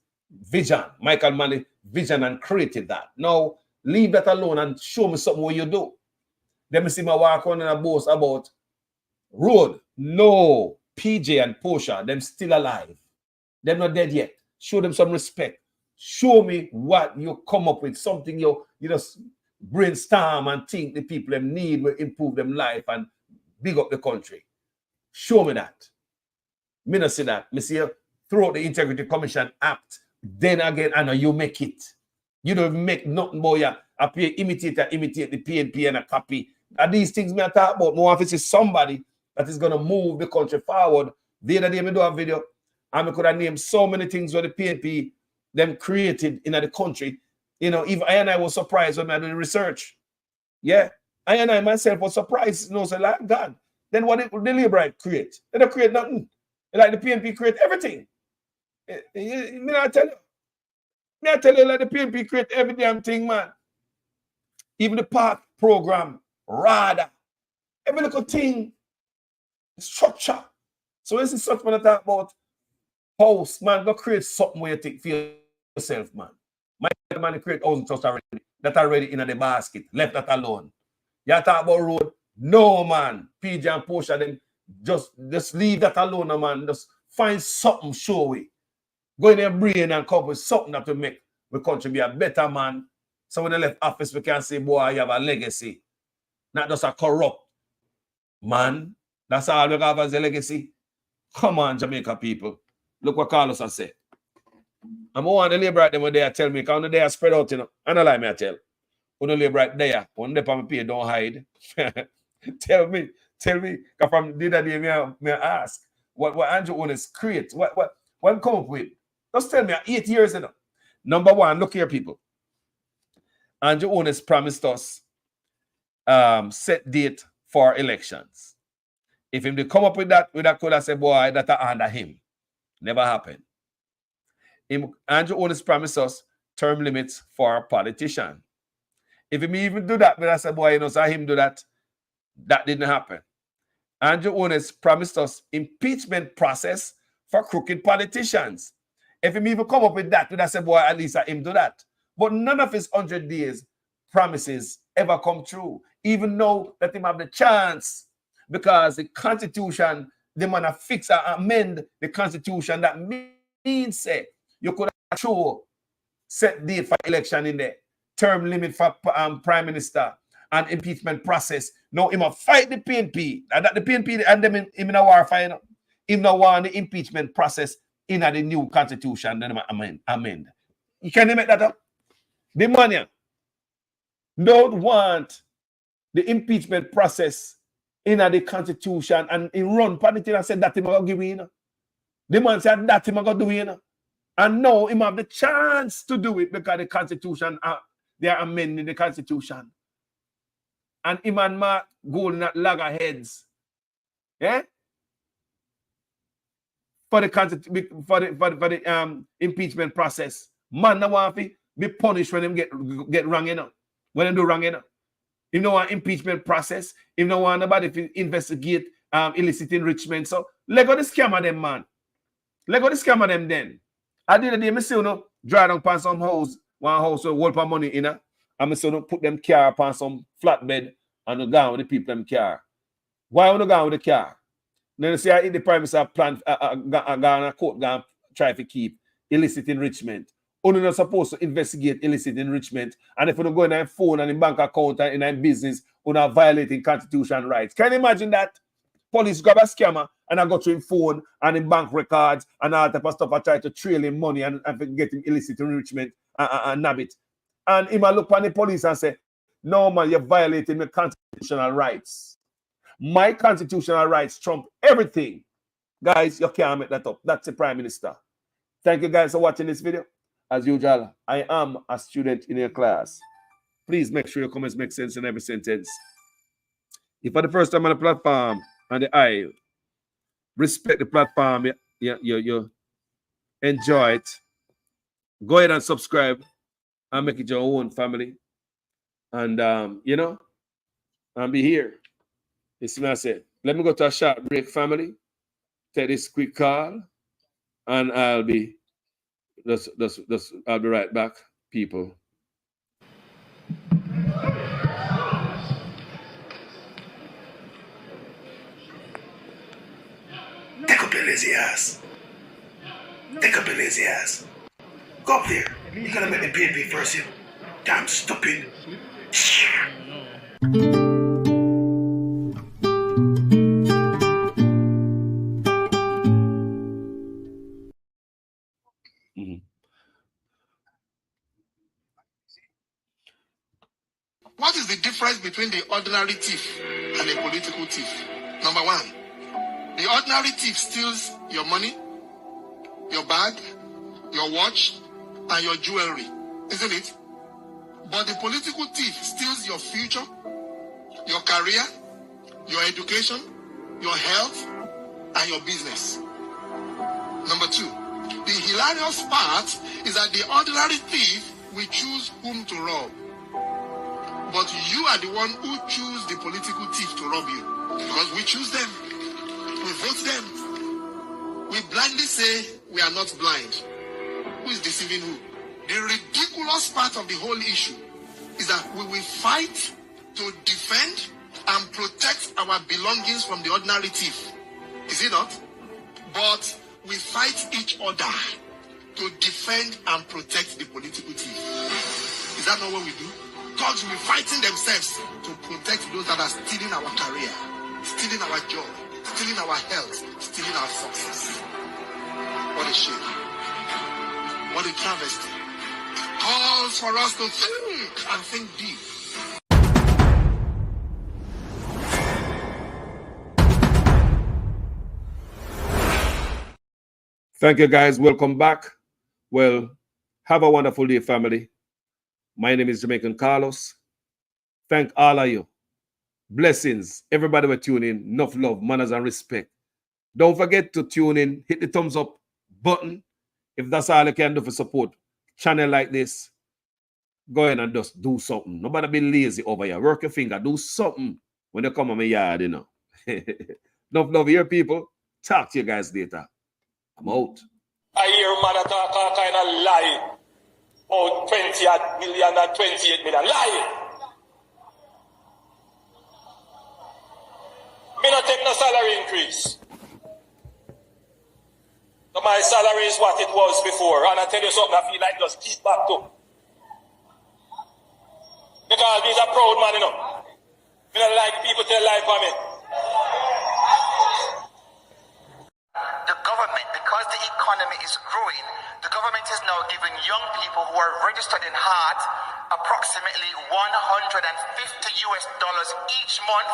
vision. Michael Manley vision and created that. Now, leave that alone and show me something what you do. Then me see me walk on and boast about road. No, PJ and Portia, them still alive. They're not dead yet. Show them some respect. Show me what you come up with, something you just brainstorm and think the people them need will improve them life and big up the country. Show me that. Me not see that. Me see you throughout the Integrity Commission Act. Then again, I know you make it. You don't make nothing more. You appear imitate the PNP and a copy. And these things me I talk about. More if it's somebody that is going to move the country forward. The other day, I do a video, and I could have named so many things where the PNP them created in the country. You know, if I and I was surprised when I did the research. Yeah, I and I myself was surprised. You know, so like God. Then what did the Labour create? They don't create nothing. Like the PNP create everything. Me I tell you, like the PNP create every damn thing, man. Even the park program, RADA, every little thing, structure. So this is such when I talk about house, man, go create something where you think for yourself, man. My man create housing trust already. That already in the basket. Left that alone. You talk about road. No, man. PJ and Portia, them just leave that alone, man. Just find something showy. Go in their brain and come with something that will make the country be a better man. So when they left office, we can say, boy, you have a legacy. Not just a corrupt man. That's all we have as a legacy. Come on, Jamaica people. Look what Carlos has said. I'm on the labor right there when they tell me, because they are spread out, you know. I don't like me, I tell. When the labor right there, when they pay me pay, don't hide. Tell me, because from the other day, me ask, what Andrew Owners create, what come up with? Just tell me, 8 years, you know. Number one, look here, people. Andrew Owners promised us set date for elections. If him they come up with that, could have said, boy, that are under him. Never happened. Andrew Owners promised us term limits for politicians. If him even do that, but I said, boy, you know, saw him do that. That didn't happen. Andrew Owners promised us impeachment process for crooked politicians. If him even come up with that, then I said, boy, at least I him do that. But none of his 100 days promises ever come true, even though that him have the chance, because the Constitution, they want to fix or amend the Constitution. That means say you could have show set date for election in there, term limit for Prime Minister, and impeachment process. Now, him a fight the PNP. That the PNP and them in a war fight. Him no want the impeachment process in the new Constitution. Then amend. You can't make that up. The man don't want the impeachment process in the Constitution, and in run politics and said that him going to give you. The man said that him going to do it. And now him have the chance to do it because the Constitution, they are amending the Constitution. And him and Mark going at loggerheads. Yeah? For the impeachment process. Man now want to be punished when them get wrong, you know. When they do wrong, you know. If no want impeachment process, if no want nobody to investigate illicit enrichment. So let go the scam of them, man. Let go the scam of them then. I did a day, I see you know, dry down upon some house, one house with whole money in it. And I see you put them car upon some flatbed and go with the people them car. Why would you go with the car? Then you see I the Prime Minister plan go on a court, go try to keep illicit enrichment. Only not supposed to investigate illicit enrichment. And if you don't go in a phone and in bank account and in a business, you're not violating constitutional rights. Can you imagine that? Police grab a scammer and I go to him phone and in bank records and all type of stuff. I try to trail him money and get him illicit enrichment and nab it. And he might look on the police and say, no man, you're violating my constitutional rights. My constitutional rights trump everything. Guys, you can't make that up. That's the Prime Minister. Thank you guys for watching this video. As usual, I am a student in your class. Please make sure your comments make sense in every sentence. If for the first time on the platform and the eye, respect the platform, you enjoy it, go ahead and subscribe and make it your own family. And, and be here. This is what I said. Let me go to a short break, family. Take this quick call, and I'll be right back, people. Take up your lazy ass. Take up your lazy ass. Go up there. You gotta make the PNP first, you damn stupid. What is the difference between the ordinary thief and a political thief? Number one, the ordinary thief steals your money, your bag, your watch, and your jewelry, isn't it? But the political thief steals your future, your career, your education, your health, and your business. Number two, the hilarious part is that the ordinary thief will choose whom to rob. But you are the one who choose the political thief to rob you. Because we choose them. We vote them. We blindly say we are not blind. Who is deceiving who? The ridiculous part of the whole issue is that we will fight to defend and protect our belongings from the ordinary thief. Is it not? But we fight each other to defend and protect the political thief. Is that not what we do? Thugs will be fighting themselves to protect those that are stealing our career, stealing our job, stealing our health, stealing our success. What a shame. What a travesty. Calls for us to think and think deep. Thank you, guys. Welcome back. Well, have a wonderful day, family. My name is Jamaican Carlos. Thank all of you. Blessings. Everybody will tune in. Enough love, manners, and respect. Don't forget to tune in. Hit the thumbs up button. If that's all you can do for support channel like this, go ahead and just do something. Nobody be lazy over here. Work your finger. Do something when you come on my yard, Enough love here, people. Talk to you guys later. I'm out. I hear man talk all kind of lie. Oh, 20 million and 28 million. Lie. Me not take no salary increase. So my salary is what it was before. And I tell you something, I feel like just keep back to. Because he's a proud man, Me don't like people tell lie for me. The government, because the economy is growing, the government is now giving young people who are registered in HEART approximately $150 each month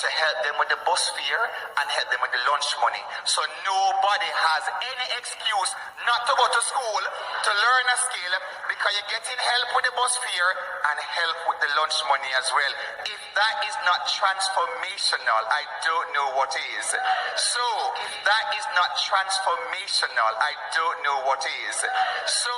to help them with the bus fare and help them with the lunch money. So nobody has any excuse not to go to school to learn a skill because you're getting help with the bus fare and help with the lunch money as well. If that is not transformational, I don't know what is. So if that is not transformational, I don't know what is. So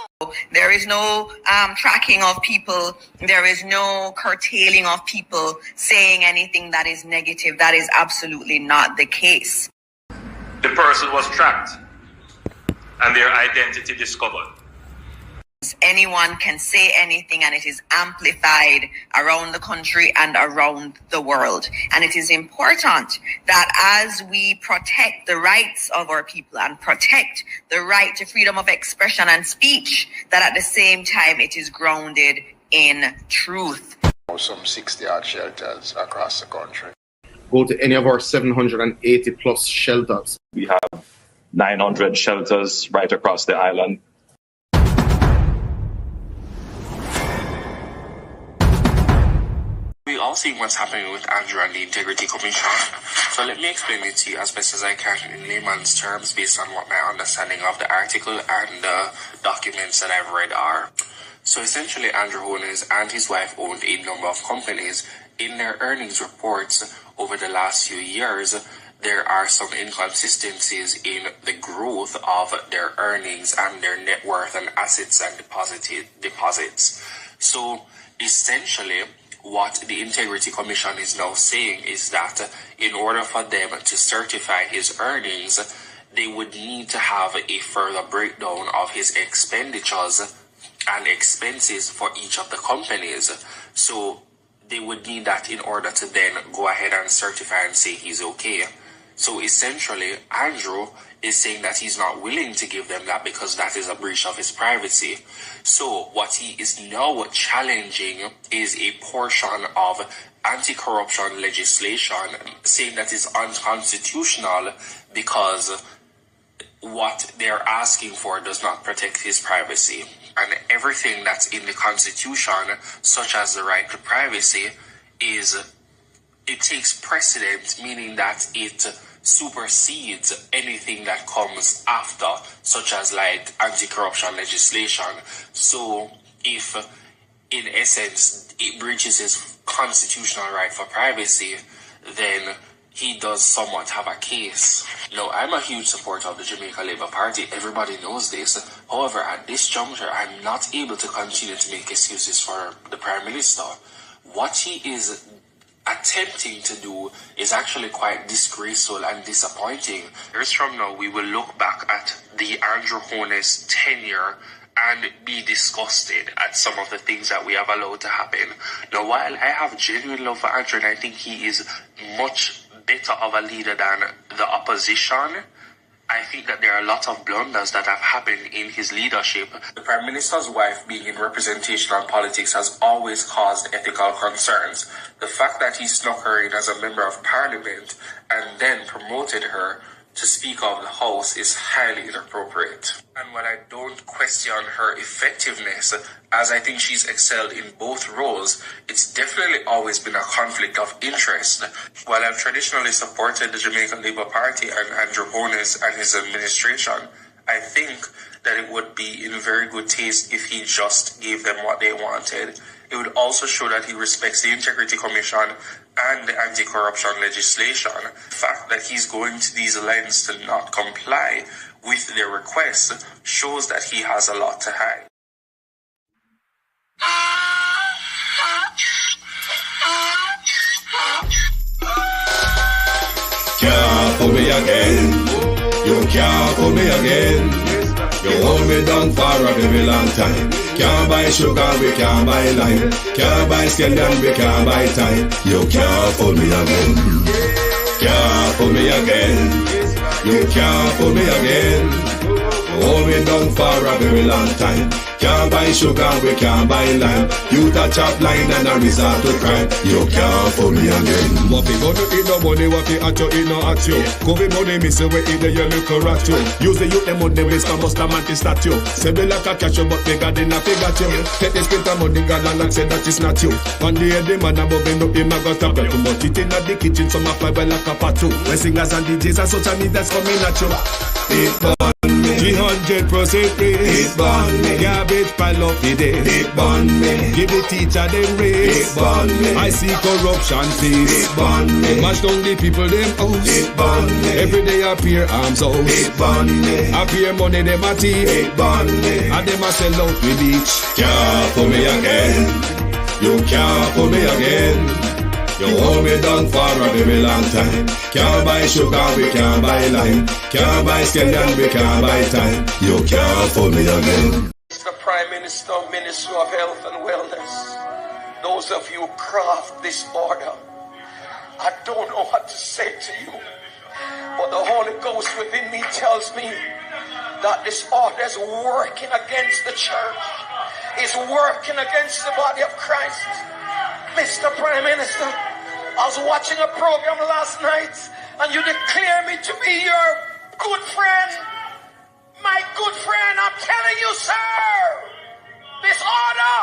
there is no tracking of people. There is no curtailing of people saying anything that is negative. That is absolutely not the case. The person was tracked and their identity discovered. Anyone can say anything and it is amplified around the country and around the world. And it is important that as we protect the rights of our people and protect the right to freedom of expression and speech, that at the same time it is grounded in truth. Some 60-odd shelters across the country. Go to any of our 780 plus shelters. We have 900 shelters right across the island. We all see what's happening with Andrew and the Integrity Commission. So let me explain it to you as best as I can in layman's terms based on what my understanding of the article and the documents that I've read are. So essentially, Andrew Holness and his wife owned a number of companies. In their earnings reports over the last few years, there are some inconsistencies in the growth of their earnings and their net worth and assets and deposits. So essentially, what the Integrity Commission is now saying is that in order for them to certify his earnings, they would need to have a further breakdown of his expenditures and expenses for each of the companies. So they would need that in order to then go ahead and certify and say he's okay. So essentially, Andrew is saying that he's not willing to give them that because that is a breach of his privacy. So what he is now challenging is a portion of anti-corruption legislation, saying that is unconstitutional because what they're asking for does not protect his privacy. And everything that's in the Constitution, such as the right to privacy, it takes precedent, meaning that it supersedes anything that comes after, such as like anti-corruption legislation. So if, in essence, it breaches his constitutional right for privacy, then he does somewhat have a case. Now, I'm a huge supporter of the Jamaica Labour Party. Everybody knows this. However, at this juncture, I'm not able to continue to make excuses for the Prime Minister. What he is attempting to do is actually quite disgraceful and disappointing. Years from now, we will look back at the Andrew Holness tenure and be disgusted at some of the things that we have allowed to happen. Now, while I have genuine love for Andrew and I think he is much better of a leader than the opposition, I think that there are a lot of blunders that have happened in his leadership. The Prime Minister's wife being in representational politics has always caused ethical concerns. The fact that he snuck her in as a member of Parliament and then promoted her to Speaker of the House is highly inappropriate. And while I don't question her effectiveness, as I think she's excelled in both roles, it's definitely always been a conflict of interest. While I've traditionally supported the Jamaica Labour Party and Andrew Holness and his administration, I think that it would be in very good taste if he just gave them what they wanted. It would also show that he respects the Integrity Commission and the anti-corruption legislation. The fact that he's going to these lengths to not comply with their requests shows that he has a lot to hide. Can't fool me again. You can't fool me again. You hold me down for a very long time. Can't buy sugar, we can't buy lime. Can't buy scallion, we can't buy time. You can't fool me again. Can't fool me again. You can't fool me again. Hold me down for a very long time. Can't buy sugar, we can't buy lime. You the chop line and a resort to crime. You can't fool me again. What people do eat no money, what they at you, eat no at you. COVID money, miss away, eat the yellow rat you. Use the youth, them money, waste and bust a man to statue. Say be like a cash, but they got in a figure you. Take the spit of money, God and say that is not you. One day the man above end up him, I got a too much it in the kitchen, some fly by like a patu. When singers and DJs and social media's coming at you. It burn me 300% free. It burn me garbage pile up the day. It burn me give the teacher them raise. It burn me I see corruption fees. It burn me mash down the people them house. It burn me every day appear arms out. It burn me appear money them a thief. It burn me and them a sell out with each. Can't fool me again. You can't fool me again. You hold me down for a very long time. Can't buy sugar, we can't buy lime. Can't buy scallion, we can't buy time. You can't fool me again. Mr. Prime Minister, Minister of Health and Wellness, those of you who craft this order, I don't know what to say to you, but the Holy Ghost within me tells me that this order is working against the church, is working against the body of Christ. Mr. Prime Minister, I was watching a program last night and you declare me to be your good friend. My good friend, I'm telling you, sir, this order,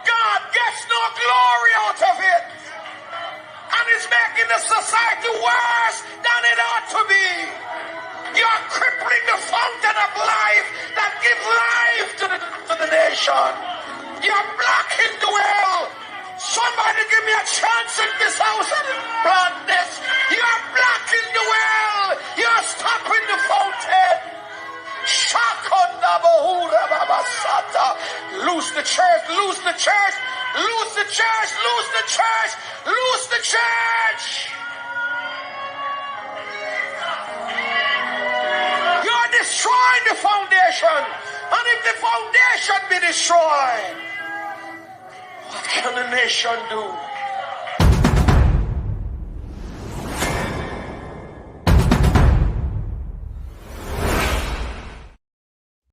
God gets no glory out of it. And it's making the society worse than it ought to be. You're crippling the fountain of life that gives life to the nation. You're blocking the well. Somebody give me a chance in this house and plant this. You're blocking the well. You're stopping the fountain. Shakanda Bahura Babasata. Loose the church, loose the church, loose the church, loose the church, loose the church. You're destroying the foundation. And if the foundation be destroyed, what can a nation do?